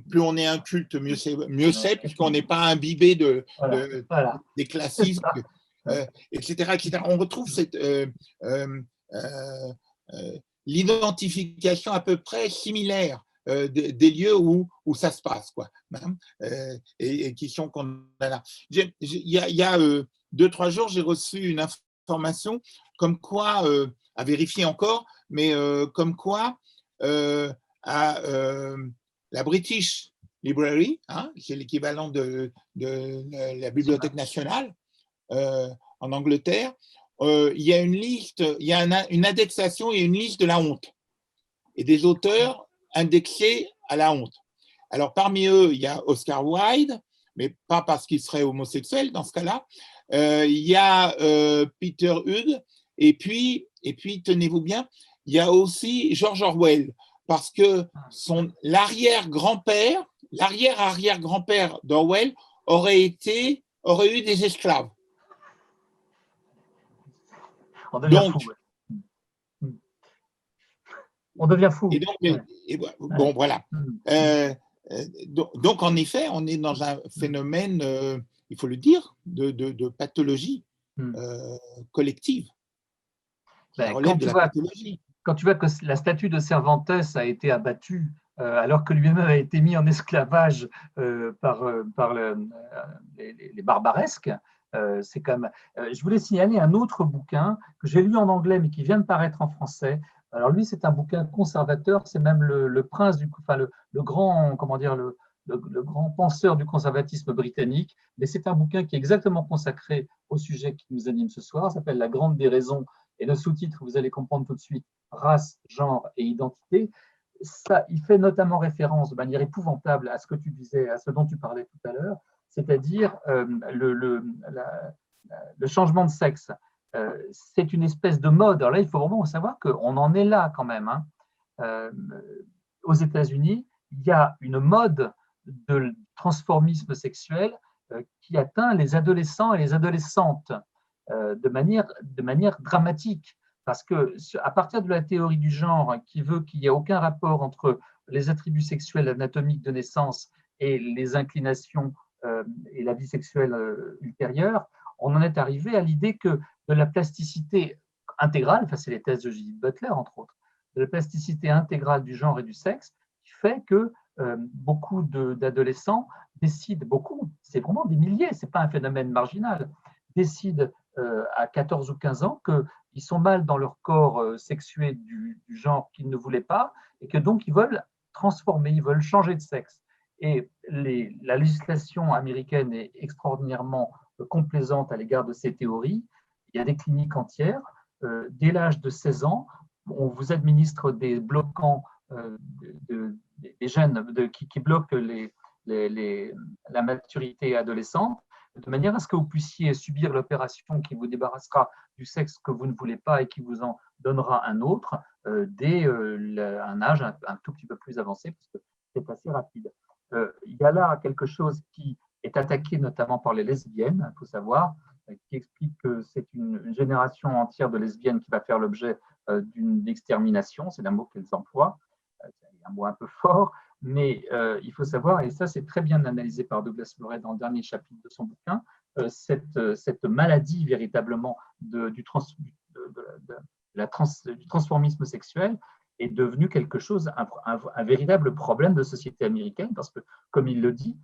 Plus on est inculte, mieux c'est, puisqu'on n'est pas imbibé des classiques, etc., etc. On retrouve l'identification à peu près similaire des lieux où ça se passe, quoi, et qui sont qu'on a là. Il y a 2-3 jours, j'ai reçu une information comme quoi, à vérifier encore, mais comme quoi à la British Library, c'est l'équivalent de la Bibliothèque nationale en Angleterre, il y a une liste, il y a une indexation et une liste de la honte et des auteurs indexés à la honte. Alors parmi eux, il y a Oscar Wilde, mais pas parce qu'il serait homosexuel dans ce cas-là. Il y a Peter Hughes, et puis tenez-vous bien, il y a aussi George Orwell, parce que l'arrière-arrière-grand-père d'Orwell aurait eu des esclaves. On devient fou. On devient fou. Bon, voilà. Donc, en effet, on est dans un phénomène, il faut le dire, de pathologie collective. Quand tu vois que la statue de Cervantes a été abattue alors que lui-même a été mis en esclavage par les barbaresques, c'est quand même. Je voulais signaler un autre bouquin que j'ai lu en anglais mais qui vient de paraître en français. Alors lui, c'est un bouquin conservateur, c'est même le prince le grand, comment dire, le grand penseur du conservatisme britannique. Mais c'est un bouquin qui est exactement consacré au sujet qui nous anime ce soir. Ça s'appelle La Grande Déraison. Et le sous-titre, vous allez comprendre tout de suite, race, genre et identité. Ça, il fait notamment référence de manière épouvantable à ce que tu disais, à ce dont tu parlais tout à l'heure, c'est-à-dire le changement de sexe. c'est une espèce de mode. Alors là, il faut vraiment savoir qu'on en est là quand même. Hein. Euh, aux États-Unis, il y a une mode de transformisme sexuel qui atteint les adolescents et les adolescentes de manière dramatique. Parce que à partir de la théorie du genre qui veut qu'il n'y ait aucun rapport entre les attributs sexuels anatomiques de naissance et les inclinations et la vie sexuelle ultérieure, on en est arrivé à l'idée que de la plasticité intégrale, enfin c'est les thèses de Judith Butler entre autres, de la plasticité intégrale du genre et du sexe, qui fait que beaucoup d'adolescents décident, beaucoup, c'est vraiment des milliers, ce n'est pas un phénomène marginal, décident à 14 ou 15 ans qu'ils sont mal dans leur corps sexué du genre qu'ils ne voulaient pas et que donc ils veulent transformer, ils veulent changer de sexe. Et la législation américaine est extraordinairement complaisante à l'égard de ces théories. Il y a des cliniques entières. Dès l'âge de 16 ans, on vous administre des bloquants, des gènes qui bloquent la maturité adolescente, de manière à ce que vous puissiez subir l'opération qui vous débarrassera du sexe que vous ne voulez pas et qui vous en donnera un autre dès un âge un tout petit peu plus avancé, parce que c'est assez rapide. Il y a là quelque chose qui est attaqué notamment par les lesbiennes, il faut savoir, qui explique que c'est une génération entière de lesbiennes qui va faire l'objet d'une extermination, c'est un mot qu'elles emploient, c'est un mot un peu fort, mais il faut savoir, et ça c'est très bien analysé par Douglas Murray dans le dernier chapitre de son bouquin, cette maladie véritablement du transformisme sexuel est devenu quelque chose, un véritable problème de société américaine, parce que, comme il le dit,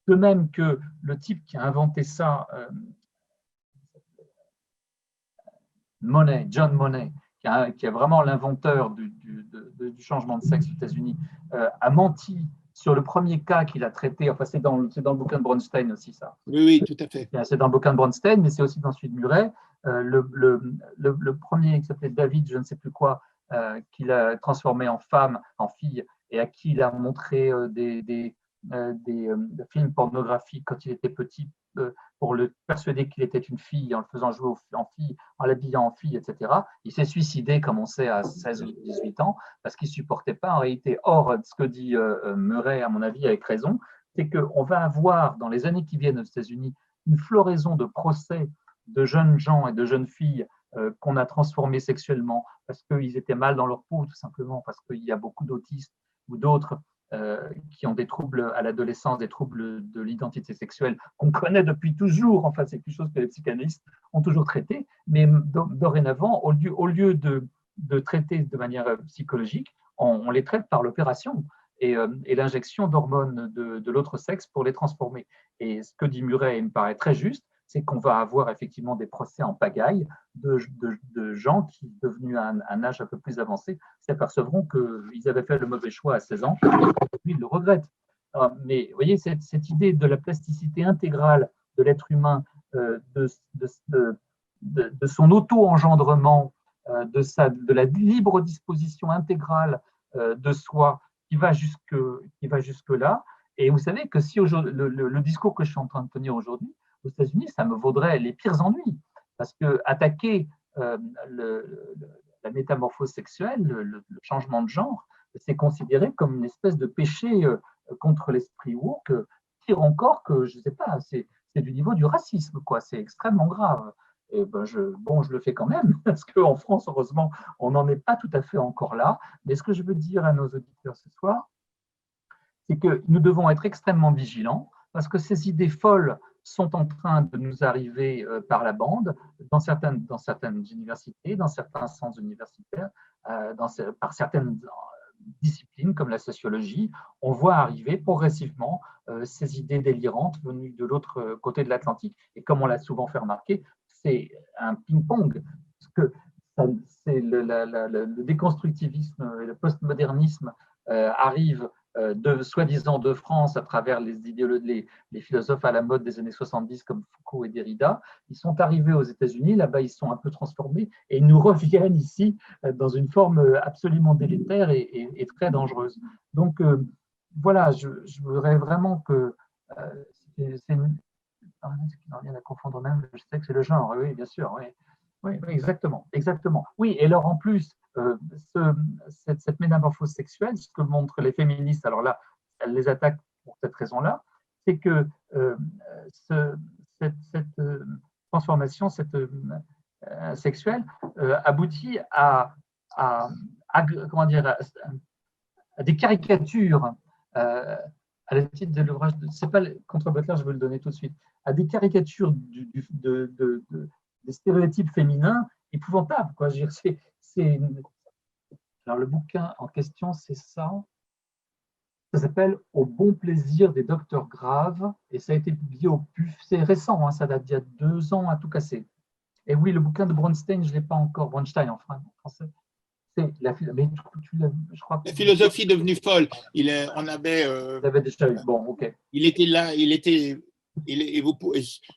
de même que le type qui a inventé ça, John Money, qui est vraiment l'inventeur du changement de sexe aux États-Unis, a menti sur le premier cas qu'il a traité. Enfin, c'est dans le bouquin de Bronstein aussi, ça. Oui, oui, tout à fait. C'est dans le bouquin de Bronstein, mais c'est aussi dans celui de Murray. Le premier, qui s'appelait David, je ne sais plus quoi, qu'il a transformé en femme, en fille, et à qui il a montré des films pornographiques quand il était petit, pour le persuader qu'il était une fille, en le faisant jouer en fille, en l'habillant en fille, etc. Il s'est suicidé, comme on sait, à 16 ou 18 ans, parce qu'il ne supportait pas en réalité. Or, ce que dit Murray, à mon avis, avec raison, c'est qu'on va avoir, dans les années qui viennent aux États-Unis, une floraison de procès de jeunes gens et de jeunes filles qu'on a transformés sexuellement parce qu'ils étaient mal dans leur peau, tout simplement, parce qu'il y a beaucoup d'autistes ou d'autres qui ont des troubles à l'adolescence, des troubles de l'identité sexuelle qu'on connaît depuis toujours. Enfin, c'est quelque chose que les psychanalystes ont toujours traité, mais dorénavant, au lieu de traiter de manière psychologique, on les traite par l'opération et l'injection d'hormones de l'autre sexe pour les transformer. Et ce que dit Murray me paraît très juste, c'est qu'on va avoir effectivement des procès en pagaille de gens qui, devenus à un âge un peu plus avancé, s'apercevront qu'ils avaient fait le mauvais choix à 16 ans, et aujourd'hui ils le regrettent. Mais vous voyez, cette idée de la plasticité intégrale de l'être humain, de son auto-engendrement, de la libre disposition intégrale de soi qui va jusque-là. Et vous savez que si le discours que je suis en train de tenir aujourd'hui, aux États-Unis, ça me vaudrait les pires ennuis. Parce que attaquer la métamorphose sexuelle, le changement de genre, c'est considéré comme une espèce de péché contre l'esprit woke, pire encore que, je ne sais pas, c'est du niveau du racisme, quoi. C'est extrêmement grave. Et ben je le fais quand même, parce qu'en France, heureusement, on n'en est pas tout à fait encore là. Mais ce que je veux dire à nos auditeurs ce soir, c'est que nous devons être extrêmement vigilants, parce que ces idées folles sont en train de nous arriver par la bande dans certaines universités, dans certains centres universitaires, par certaines disciplines comme la sociologie. On voit arriver progressivement ces idées délirantes venues de l'autre côté de l'Atlantique. Et comme on l'a souvent fait remarquer, c'est un ping-pong. Parce que c'est le déconstructivisme et le postmodernisme arrivent soi-disant de France à travers les philosophes à la mode des années 70 comme Foucault et Derrida. Ils sont arrivés aux États-Unis, là-bas ils sont un peu transformés et ils nous reviennent ici dans une forme absolument délétère et très dangereuse. Donc voilà, je voudrais vraiment que c'est rien à confondre même, je sais que c'est le genre, oui, bien sûr, oui. Oui, oui, exactement, exactement. Oui, et alors en plus, cette métamorphose sexuelle, ce que montrent les féministes, alors là, elles les attaquent pour cette raison-là, c'est que euh, ce- cette transformation sexuelle aboutit à, comment dire, à des caricatures, à la titre de l'ouvrage, c'est pas contre Butler, je vais le donner tout de suite, à des caricatures des stéréotypes féminins épouvantables. Quoi. Je veux dire, alors le bouquin en question, c'est ça. Ça s'appelle Au bon plaisir des docteurs graves et ça a été publié au PUF. C'est récent, hein, ça date d'il y a 2 ans à tout casser. Et oui, le bouquin de Bronstein, je ne l'ai pas encore, Bronstein en français. C'est mais je crois La que philosophie devenue folle. On avait, vous avez déjà eu. Bon, ok. il était là, et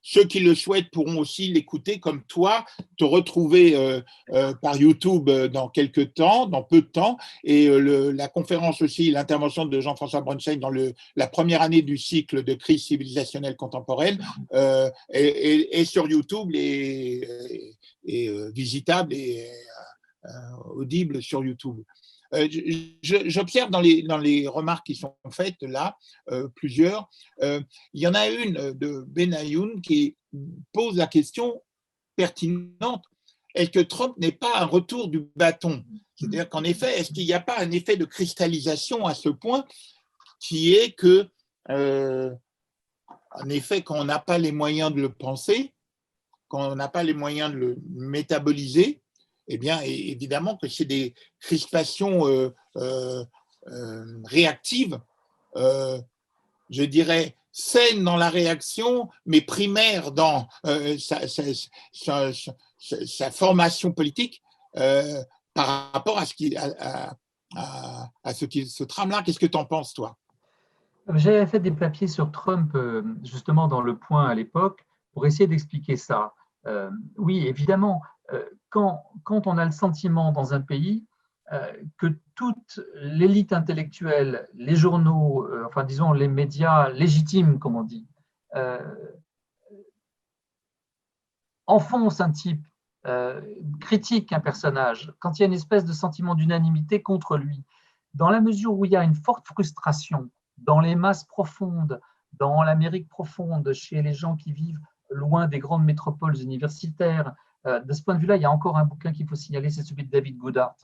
ceux qui le souhaitent pourront aussi l'écouter comme toi, te retrouver par YouTube dans quelques temps, dans peu de temps, et la conférence aussi, l'intervention de Jean-François Bronstein dans la première année du cycle de crise civilisationnelle contemporaine est sur YouTube et visitable et audible sur YouTube. J'observe dans les remarques qui sont faites là, plusieurs, il y en a une de Benayoun qui pose la question pertinente, est-ce que Trump n'est pas un retour du bâton? C'est-à-dire qu'en effet, est-ce qu'il n'y a pas un effet de cristallisation à ce point qui est que, en effet, quand on n'a pas les moyens de le penser, quand on n'a pas les moyens de le métaboliser, eh bien, évidemment que c'est des crispations réactives, je dirais, saines dans la réaction, mais primaires dans sa formation politique par rapport à ce qui se trame là. Qu'est-ce que tu en penses, toi? J'avais fait des papiers sur Trump, justement dans Le Point à l'époque, pour essayer d'expliquer ça. Oui, évidemment, quand on a le sentiment dans un pays que toute l'élite intellectuelle, les journaux, enfin disons les médias légitimes, comme on dit, euh, enfonce un type, critique un personnage, quand il y a une espèce de sentiment d'unanimité contre lui, dans la mesure où il y a une forte frustration dans les masses profondes, dans l'Amérique profonde, chez les gens qui vivent loin des grandes métropoles universitaires, de ce point de vue-là, il y a encore un bouquin qu'il faut signaler, c'est celui de David Goodhart,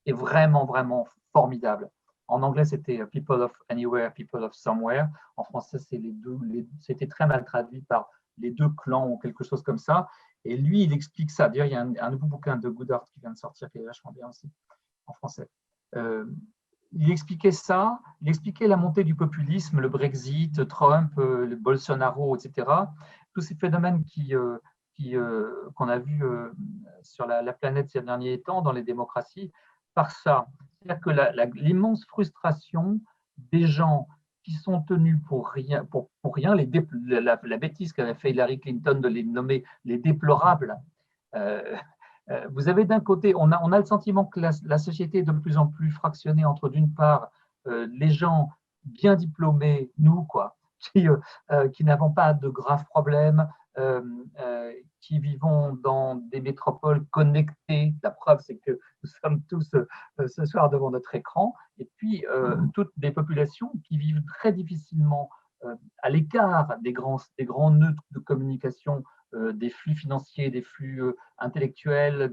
qui est vraiment, vraiment formidable. En anglais, c'était People of Anywhere, People of Somewhere. En français, c'était très mal traduit par les deux clans ou quelque chose comme ça. Et lui, il explique ça. D'ailleurs, il y a un nouveau bouquin de Goodhart qui vient de sortir, qui est vachement bien aussi, en français. Il expliquait ça, il expliquait la montée du populisme, le Brexit, Trump, le Bolsonaro, etc. Tous ces phénomènes qu'on a vus sur la planète ces derniers temps, dans les démocraties, par ça. C'est-à-dire que l'immense frustration des gens qui sont tenus pour rien, pour rien la bêtise qu'avait fait Hillary Clinton de les nommer les déplorables. Vous avez d'un côté, on a le sentiment que la société est de plus en plus fractionnée entre, d'une part, les gens bien diplômés, nous, quoi, qui n'avons pas de graves problèmes, euh, euh, qui vivons dans des métropoles connectées. La preuve, c'est que nous sommes tous ce soir devant notre écran. Et puis, toutes des populations qui vivent très difficilement à l'écart des grands nœuds de communication, des flux financiers, des flux intellectuels,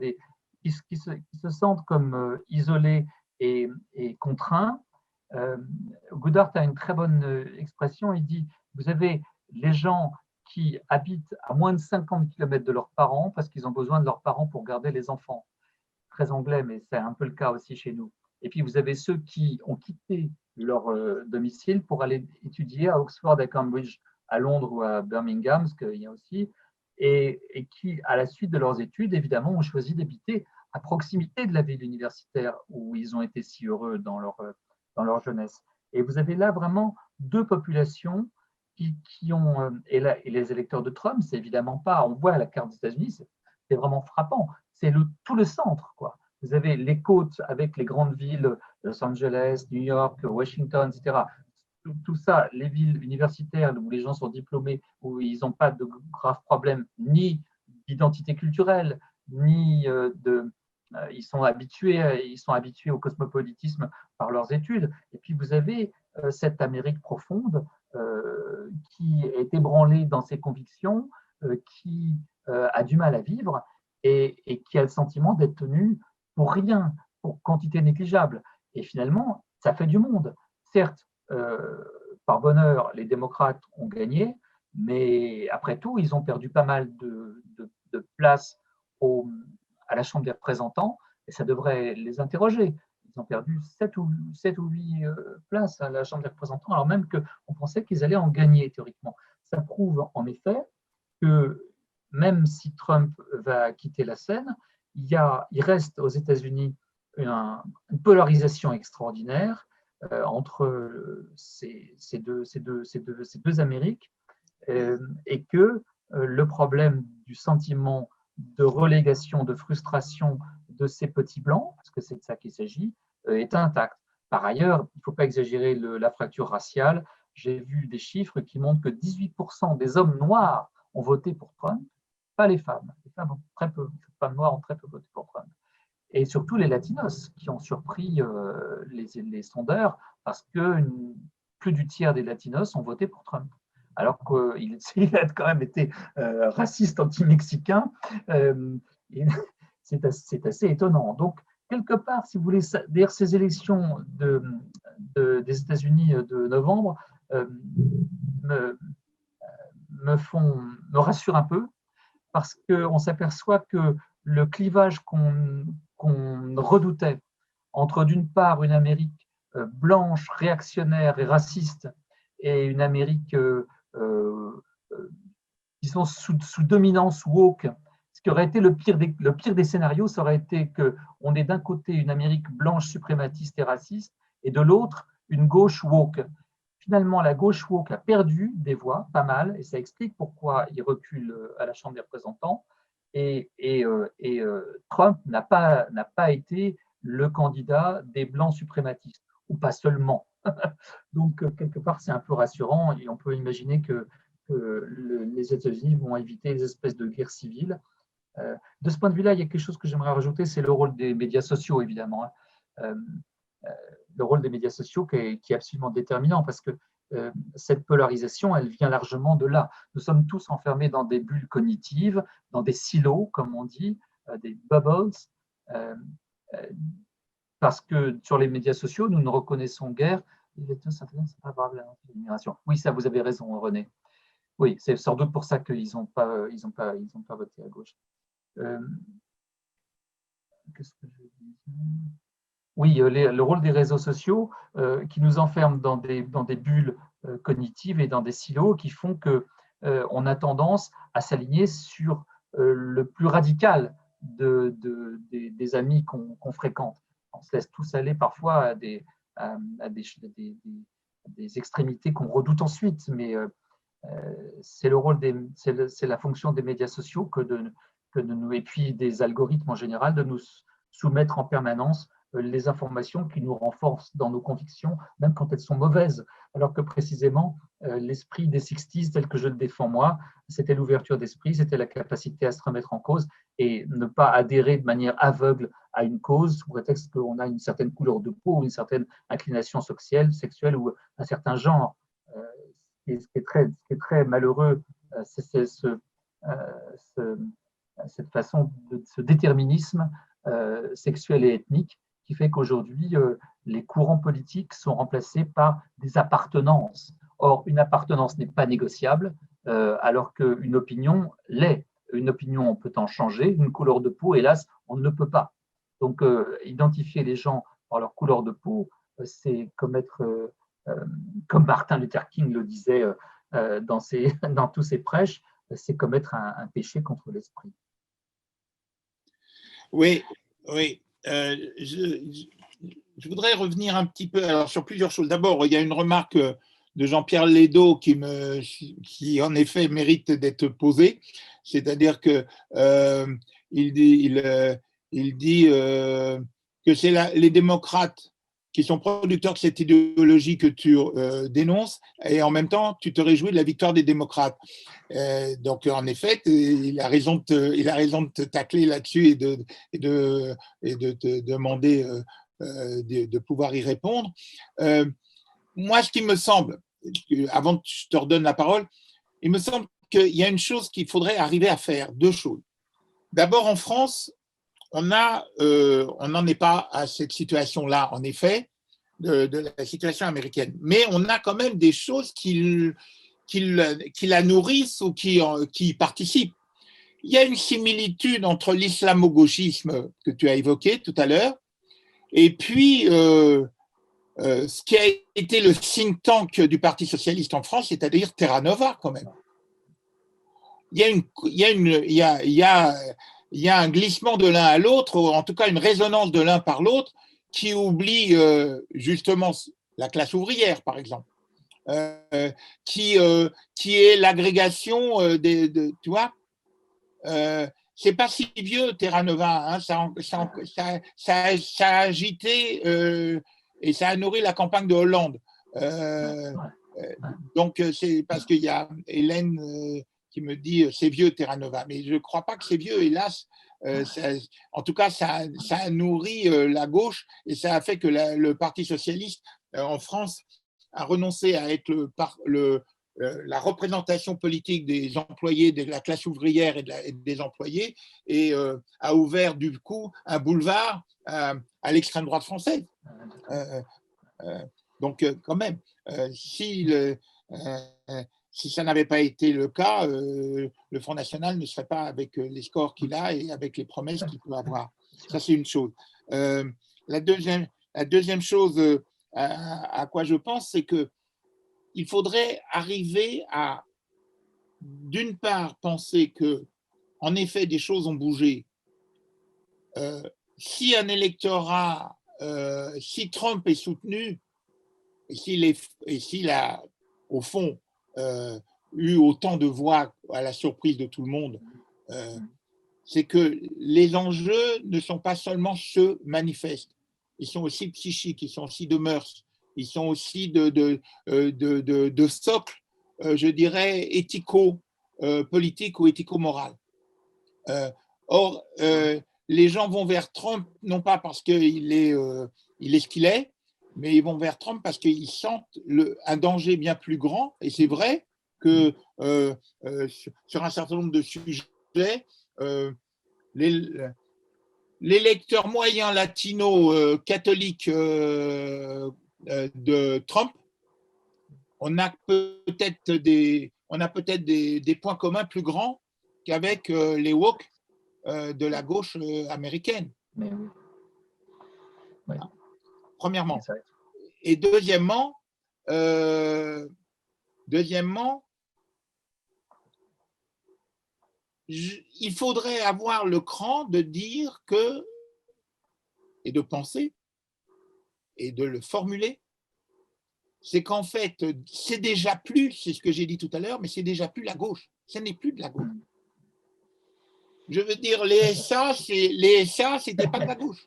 qui se sentent comme isolés et contraints. Goodhart a une très bonne expression, il dit, vous avez les gens qui habitent à moins de 50 km de leurs parents parce qu'ils ont besoin de leurs parents pour garder les enfants. Très anglais, mais c'est un peu le cas aussi chez nous. Et puis vous avez ceux qui ont quitté leur domicile pour aller étudier à Oxford, à Cambridge, à Londres ou à Birmingham, ce qu'il y a aussi, et qui, à la suite de leurs études, évidemment, ont choisi d'habiter à proximité de la ville universitaire où ils ont été si heureux dans leur jeunesse. Et vous avez là vraiment deux populations qui ont, et les électeurs de Trump, c'est évidemment pas, on voit la carte des États-Unis, c'est vraiment frappant, c'est tout le centre, quoi. Vous avez les côtes avec les grandes villes, Los Angeles, New York, Washington, etc. Tout ça, les villes universitaires où les gens sont diplômés, où ils n'ont pas de graves problèmes ni d'identité culturelle, ils sont habitués au cosmopolitisme par leurs études. Et puis vous avez cette Amérique profonde qui est ébranlée dans ses convictions, qui a du mal à vivre et qui a le sentiment d'être tenu pour rien, pour quantité négligeable. Et finalement, ça fait du monde. Certes, par bonheur, les démocrates ont gagné, mais après tout, ils ont perdu pas mal de place à la Chambre des représentants, et ça devrait les interroger. Ils ont perdu 7 ou 8 places à la Chambre des représentants, alors même qu'on pensait qu'ils allaient en gagner théoriquement. Ça prouve en effet que même si Trump va quitter la scène, il reste aux États-Unis une polarisation extraordinaire entre ces deux Amériques, et que le problème du sentiment de relégation, de frustration de ces petits blancs, parce que c'est de ça qu'il s'agit, est intact. Par ailleurs, il ne faut pas exagérer la fracture raciale. J'ai vu des chiffres qui montrent que 18% des hommes noirs ont voté pour Trump, pas les femmes. Les femmes ont très peu, les femmes noires ont très peu voté pour Trump. Et surtout les latinos qui ont surpris les sondeurs parce que plus du tiers des latinos ont voté pour Trump. Alors qu'il a quand même été raciste anti-mexicain. C'est assez étonnant. Donc, quelque part, si vous voulez, d'ailleurs, ces élections des États-Unis de novembre me rassurent un peu parce qu'on s'aperçoit que le clivage qu'on redoutait entre, d'une part, une Amérique blanche, réactionnaire et raciste, et une Amérique, disons, sous dominance woke. Ce qui aurait été le pire des scénarios, ça aurait été qu'on ait d'un côté une Amérique blanche, suprématiste et raciste, et de l'autre, une gauche woke. Finalement, la gauche woke a perdu des voix, pas mal, et ça explique pourquoi il recule à la Chambre des représentants. Et Trump n'a pas été le candidat des blancs suprématistes, ou pas seulement. Donc, quelque part, c'est un peu rassurant, et on peut imaginer que les États-Unis vont éviter les espèces de guerres civiles. De ce point de vue-là, il y a quelque chose que j'aimerais rajouter, c'est le rôle des médias sociaux, évidemment. Le rôle des médias sociaux qui est absolument déterminant, parce que cette polarisation, elle vient largement de là. Nous sommes tous enfermés dans des bulles cognitives, dans des silos, comme on dit, des bubbles, parce que sur les médias sociaux, nous ne reconnaissons guère. Oui, ça, vous avez raison, René. Oui, c'est sans doute pour ça qu'ils n'ont pas voté à gauche. Qu'est-ce que je disais ? Oui, le rôle des réseaux sociaux qui nous enferment dans des bulles cognitives et dans des silos qui font qu'on a tendance à s'aligner sur le plus radical des amis qu'on fréquente. On se laisse tous aller parfois à des extrémités qu'on redoute ensuite, mais c'est la fonction des médias sociaux et puis des algorithmes en général, de nous soumettre en permanence les informations qui nous renforcent dans nos convictions, même quand elles sont mauvaises. Alors que précisément, l'esprit des 60s, tel que je le défends moi, c'était l'ouverture d'esprit, c'était la capacité à se remettre en cause et ne pas adhérer de manière aveugle à une cause sous prétexte qu'on a une certaine couleur de peau, une certaine inclination sexuelle ou un certain genre. Ce qui est très malheureux, c'est cette façon ce déterminisme sexuel et ethnique qui fait qu'aujourd'hui, les courants politiques sont remplacés par des appartenances. Or, une appartenance n'est pas négociable, alors qu'une opinion l'est. Une opinion, on peut en changer. Une couleur de peau, hélas, on ne peut pas. Donc, identifier les gens par leur couleur de peau, c'est commettre, comme Martin Luther King le disait dans tous ses prêches, c'est commettre un péché contre l'esprit. Oui, oui. Je voudrais revenir un petit peu sur plusieurs choses. D'abord, il y a une remarque de Jean-Pierre Lédo qui en effet mérite d'être posée, c'est-à-dire que il dit que c'est les démocrates qui sont producteurs de cette idéologie que tu dénonces, et en même temps, tu te réjouis de la victoire des démocrates. Donc, en effet, il a raison de te tacler là-dessus et de te demander de pouvoir y répondre. Moi, ce qui me semble, avant que je te redonne la parole, il me semble qu'il y a une chose qu'il faudrait arriver à faire, deux choses. D'abord, en France, on n'en est pas à cette situation-là, en effet, de la situation américaine. Mais on a quand même des choses qui la nourrissent ou qui y participent. Il y a une similitude entre l'islamo-gauchisme que tu as évoqué tout à l'heure et puis ce qui a été le think tank du Parti socialiste en France, c'est-à-dire Terra Nova, quand même. Il y a un glissement de l'un à l'autre, ou en tout cas une résonance de l'un par l'autre, qui oublie justement la classe ouvrière, par exemple, qui est l'agrégation tu vois, c'est pas si vieux Terra Nova, hein, ça a agité et ça a nourri la campagne de Hollande. Donc c'est parce qu'il y a Hélène qui me dit c'est vieux Terra Nova, mais je ne crois pas que c'est vieux, hélas. En tout cas, ça a nourri la gauche et ça a fait que le Parti socialiste en France a renoncé à être la représentation politique des employés, de la classe ouvrière et des employés, et a ouvert du coup un boulevard à l'extrême droite française. Donc quand même, si ça n'avait pas été le cas, le Front National ne serait pas avec les scores qu'il a et avec les promesses qu'il peut avoir. Ça, c'est une chose. La deuxième chose à quoi je pense, c'est qu'il faudrait arriver à, d'une part, penser que, en effet, des choses ont bougé. Si un électorat, si Trump est soutenu, et s'il a, au fond, eu autant de voix à la surprise de tout le monde, c'est que les enjeux ne sont pas seulement ceux manifestes, ils sont aussi psychiques, ils sont aussi de mœurs, ils sont aussi de socle, je dirais, éthico-politique ou éthico-moral. Or, les gens vont vers Trump, non pas parce qu'il est ce qu'il est, mais ils vont vers Trump parce qu'ils sentent un danger bien plus grand. Et c'est vrai que sur un certain nombre de sujets, l'électeur moyen latino-catholique de Trump, on a peut-être des points communs plus grands qu'avec les woke de la gauche américaine. Oui. Premièrement. Et deuxièmement, il faudrait avoir le cran de dire que, et de penser, et de le formuler, c'est qu'en fait, c'est déjà plus, c'est ce que j'ai dit tout à l'heure, mais c'est déjà plus la gauche. Ce n'est plus de la gauche. Je veux dire, les SA, c'était pas de la gauche.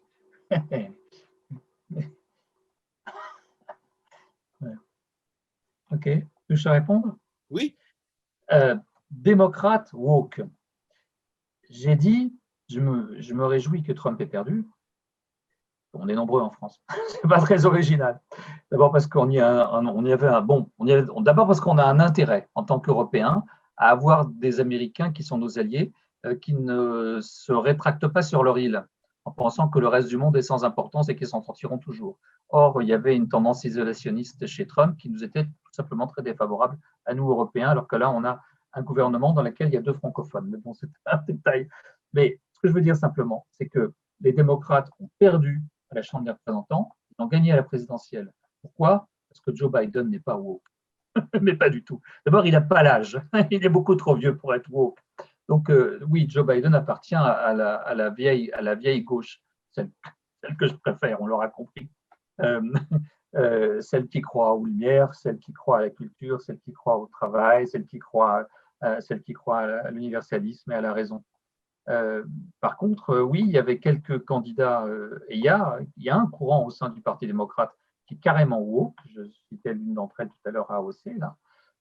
Ok, je répondre? Oui. Démocrate woke. J'ai dit, je me réjouis que Trump ait perdu. On est nombreux en France. C'est pas très original. D'abord parce qu'on y avait d'abord parce qu'on a un intérêt en tant qu'Européens à avoir des Américains qui sont nos alliés, qui ne se rétractent pas sur leur île en pensant que le reste du monde est sans importance et qu'ils s'en sortiront toujours. Or, il y avait une tendance isolationniste chez Trump qui nous était tout simplement très défavorable à nous, Européens, alors que là, on a un gouvernement dans lequel il y a 2 francophones. Mais bon, c'est un détail. Mais ce que je veux dire simplement, c'est que les démocrates ont perdu à la Chambre des représentants, ils ont gagné à la présidentielle. Pourquoi? Parce que Joe Biden n'est pas woke. Mais pas du tout. D'abord, il n'a pas l'âge. Il est beaucoup trop vieux pour être woke. Donc, oui, Joe Biden appartient à la vieille gauche, celle que je préfère, on l'aura compris. Celle qui croit aux lumières, celle qui croit à la culture, celle qui croit au travail, celle qui croit à l'universalisme et à la raison. Par contre, oui, il y avait quelques candidats, et il y a un courant au sein du Parti démocrate qui est carrément woke. Je citais l'une d'entre elles tout à l'heure, AOC, là,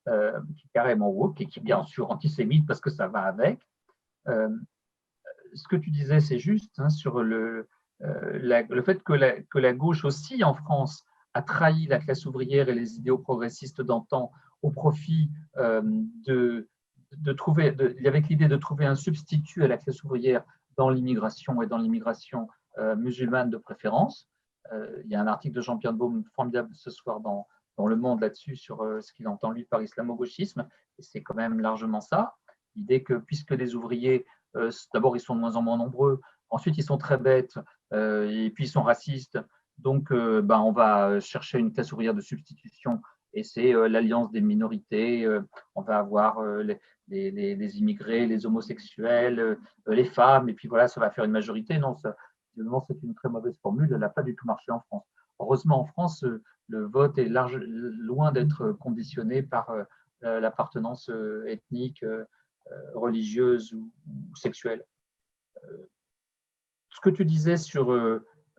qui est carrément woke et qui est bien sûr antisémite parce que ça va avec. Euh, Ce que tu disais, c'est juste hein, sur le fait que la gauche aussi en France a trahi la classe ouvrière et les idéaux progressistes d'antan au profit de trouver, avec l'idée de trouver un substitut à la classe ouvrière dans l'immigration et dans l'immigration musulmane de préférence. Il y a un article de Jean-Pierre de Baume formidable ce soir dans Le Monde là-dessus sur ce qu'il entend lui par islamo-gauchisme, et c'est quand même largement ça. L'idée que puisque les ouvriers d'abord, ils sont de moins en moins nombreux. Ensuite, ils sont très bêtes. Et puis, ils sont racistes. Donc, on va chercher une classe ouvrière de substitution. Et c'est l'alliance des minorités. On va avoir les immigrés, les homosexuels, les femmes. Et puis, voilà, ça va faire une majorité. Non, ça, évidemment, c'est une très mauvaise formule. Elle n'a pas du tout marché en France. Heureusement, en France, le vote est loin d'être conditionné par l'appartenance ethnique, religieuse ou sexuelle. Ce que tu disais sur...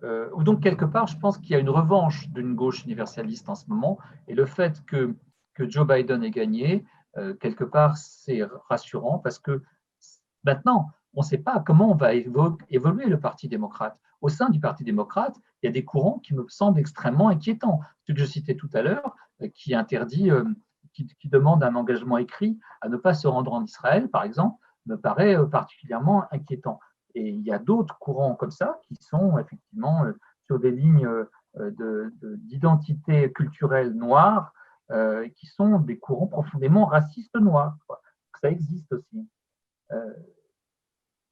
donc, quelque part, je pense qu'il y a une revanche d'une gauche universaliste en ce moment, et le fait que Joe Biden ait gagné, quelque part, c'est rassurant parce que maintenant, on ne sait pas comment on va évoluer le Parti démocrate. Au sein du Parti démocrate, il y a des courants qui me semblent extrêmement inquiétants. Ce que je citais tout à l'heure, qui interdit, qui demande un engagement écrit à ne pas se rendre en Israël, par exemple, me paraît particulièrement inquiétant. Et il y a d'autres courants comme ça qui sont effectivement sur des lignes d'identité culturelle noire, qui sont des courants profondément racistes noirs. Quoi. Ça existe aussi.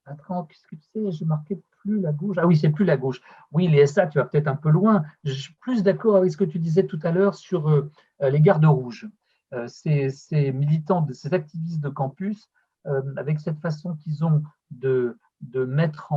Attends, qu'est-ce que tu sais? J'ai marqué plus la gauche. Ah oui, c'est plus la gauche. Oui, les SA, tu vas peut-être un peu loin. Je suis plus d'accord avec ce que tu disais tout à l'heure sur les gardes rouges. Ces militants, ces activistes de campus, avec cette façon qu'ils ont de mettre,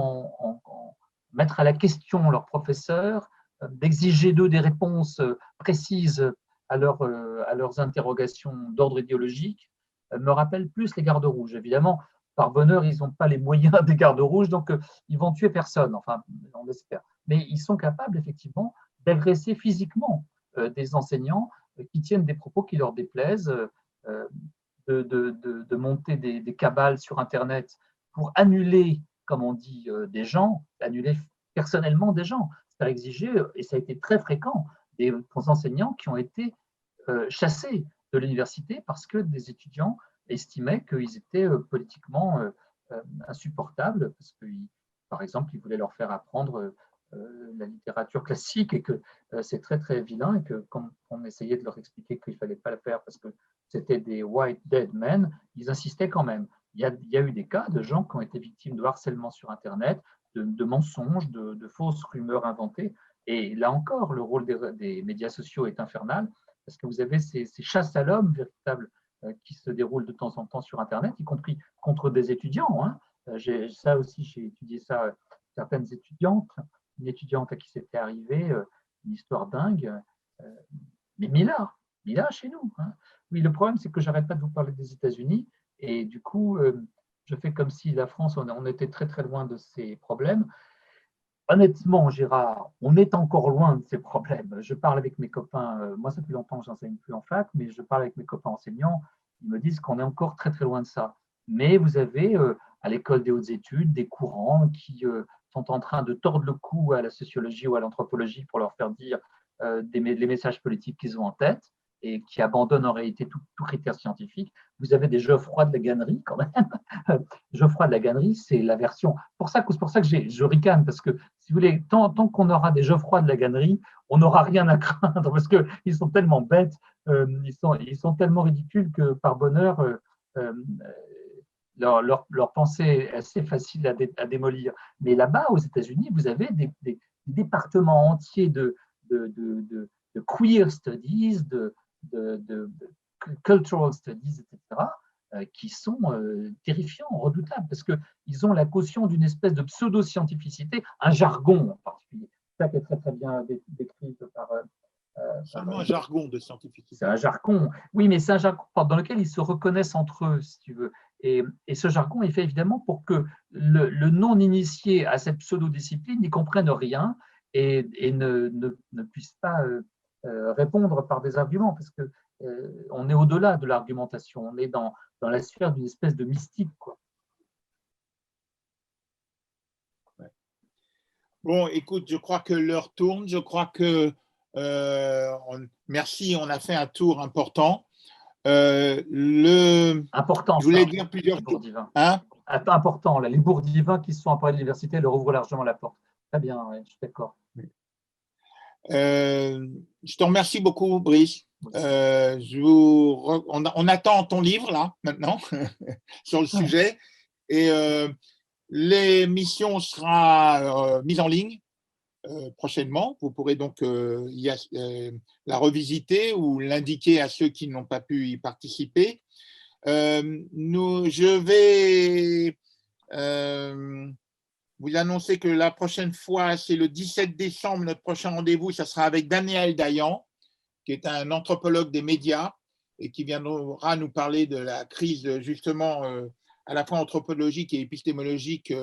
mettre à la question leurs professeurs, d'exiger d'eux des réponses précises à leurs interrogations d'ordre idéologique, me rappelle plus les gardes rouges. Évidemment, par bonheur, ils n'ont pas les moyens des gardes rouges, donc ils vont tuer personne, enfin, on l'espère. Mais ils sont capables, effectivement, d'agresser physiquement des enseignants qui tiennent des propos qui leur déplaisent, de monter des cabales sur Internet pour annuler, comme on dit, des gens, annuler personnellement des gens. C'est à exiger, et ça a été très fréquent, des enseignants qui ont été chassés de l'université parce que des étudiants estimaient qu'ils étaient politiquement insupportables, parce que, par exemple, ils voulaient leur faire apprendre la littérature classique et que c'est très très vilain et que quand on essayait de leur expliquer qu'il ne fallait pas le faire parce que c'était des white dead men, ils insistaient quand même. Il y a eu des cas de gens qui ont été victimes de harcèlement sur Internet, de mensonges, de fausses rumeurs inventées. Et là encore, le rôle des médias sociaux est infernal parce que vous avez ces chasses à l'homme véritables qui se déroulent de temps en temps sur Internet, y compris contre des étudiants. Hein. Ça aussi, j'ai étudié ça, certaines étudiantes, une étudiante à qui c'était arrivé, une histoire dingue, mais Mila chez nous. Hein. Oui, le problème, c'est que j'arrête pas de vous parler des États-Unis, et du coup, je fais comme si la France, on était très très loin de ces problèmes. Honnêtement, Gérard, on est encore loin de ces problèmes. Je parle avec mes copains, moi ça fait longtemps que j'enseigne plus en fac, mais je parle avec mes copains enseignants, ils me disent qu'on est encore très très loin de ça. Mais vous avez à l'école des hautes études des courants qui sont en train de tordre le cou à la sociologie ou à l'anthropologie pour leur faire dire les messages politiques qu'ils ont en tête et qui abandonnent en réalité tout critère scientifique. Vous avez des Geoffroy de la Gannerie quand même. Geoffroy de la Gannerie, c'est la version. C'est pour ça que je ricane, parce que si vous voulez, tant qu'on aura des Geoffroy de la Gannerie, on n'aura rien à craindre, parce qu'ils sont tellement bêtes, ils sont tellement ridicules que par bonheur, leur pensée est assez facile à démolir. Mais là-bas, aux États-Unis, vous avez des départements entiers de queer studies, de cultural studies, etc., qui sont terrifiants, redoutables, parce qu'ils ont la caution d'une espèce de pseudo-scientificité, un jargon en particulier. C'est ça qui est très très bien décrit par... Seulement un jargon de scientificité. C'est un jargon, oui, mais c'est un jargon dans lequel ils se reconnaissent entre eux, si tu veux. Et ce jargon est fait évidemment pour que le non-initié à cette pseudo-discipline n'y comprenne rien et ne puisse pas répondre par des arguments, parce que on est au-delà de l'argumentation, on est dans la sphère d'une espèce de mystique, quoi. Bon, écoute, je crois que l'heure tourne. Je crois que merci, on a fait un tour important. Important, je voulais ça, dire plusieurs choses. Hein? Important, là, les Bourdivains qui se sont emparés de l'université leur ouvrent largement la porte. Très bien, ouais, je suis d'accord. Je te remercie beaucoup, Brice. On attend ton livre, là, maintenant, sur le sujet. Et l'émission sera mise en ligne prochainement. Vous pourrez donc la revisiter ou l'indiquer à ceux qui n'ont pas pu y participer. Je vais vous annoncer que la prochaine fois, c'est le 17 décembre, notre prochain rendez-vous, ça sera avec Daniel Dayan, qui est un anthropologue des médias et qui viendra nous parler de la crise justement à la fois anthropologique et épistémologique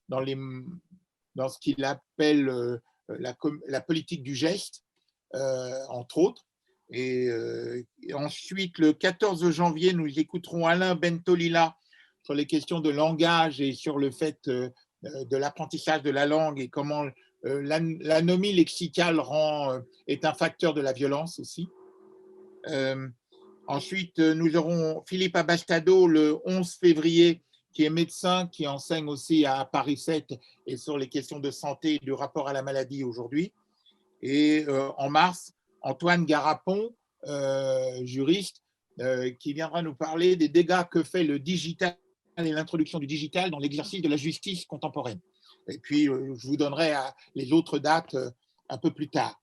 dans ce qu'il appelle la politique du geste, entre autres. Et ensuite, le 14 janvier, nous écouterons Alain Bentolila sur les questions de langage et sur le fait de l'apprentissage de la langue et comment l'anomie lexicale est un facteur de la violence aussi. Ensuite, nous aurons Philippe Abastado le 11 février, qui est médecin, qui enseigne aussi à Paris 7 et sur les questions de santé et du rapport à la maladie aujourd'hui. Et en mars, Antoine Garapon, juriste, qui viendra nous parler des dégâts que fait le digital et l'introduction du digital dans l'exercice de la justice contemporaine. Et puis, je vous donnerai les autres dates un peu plus tard.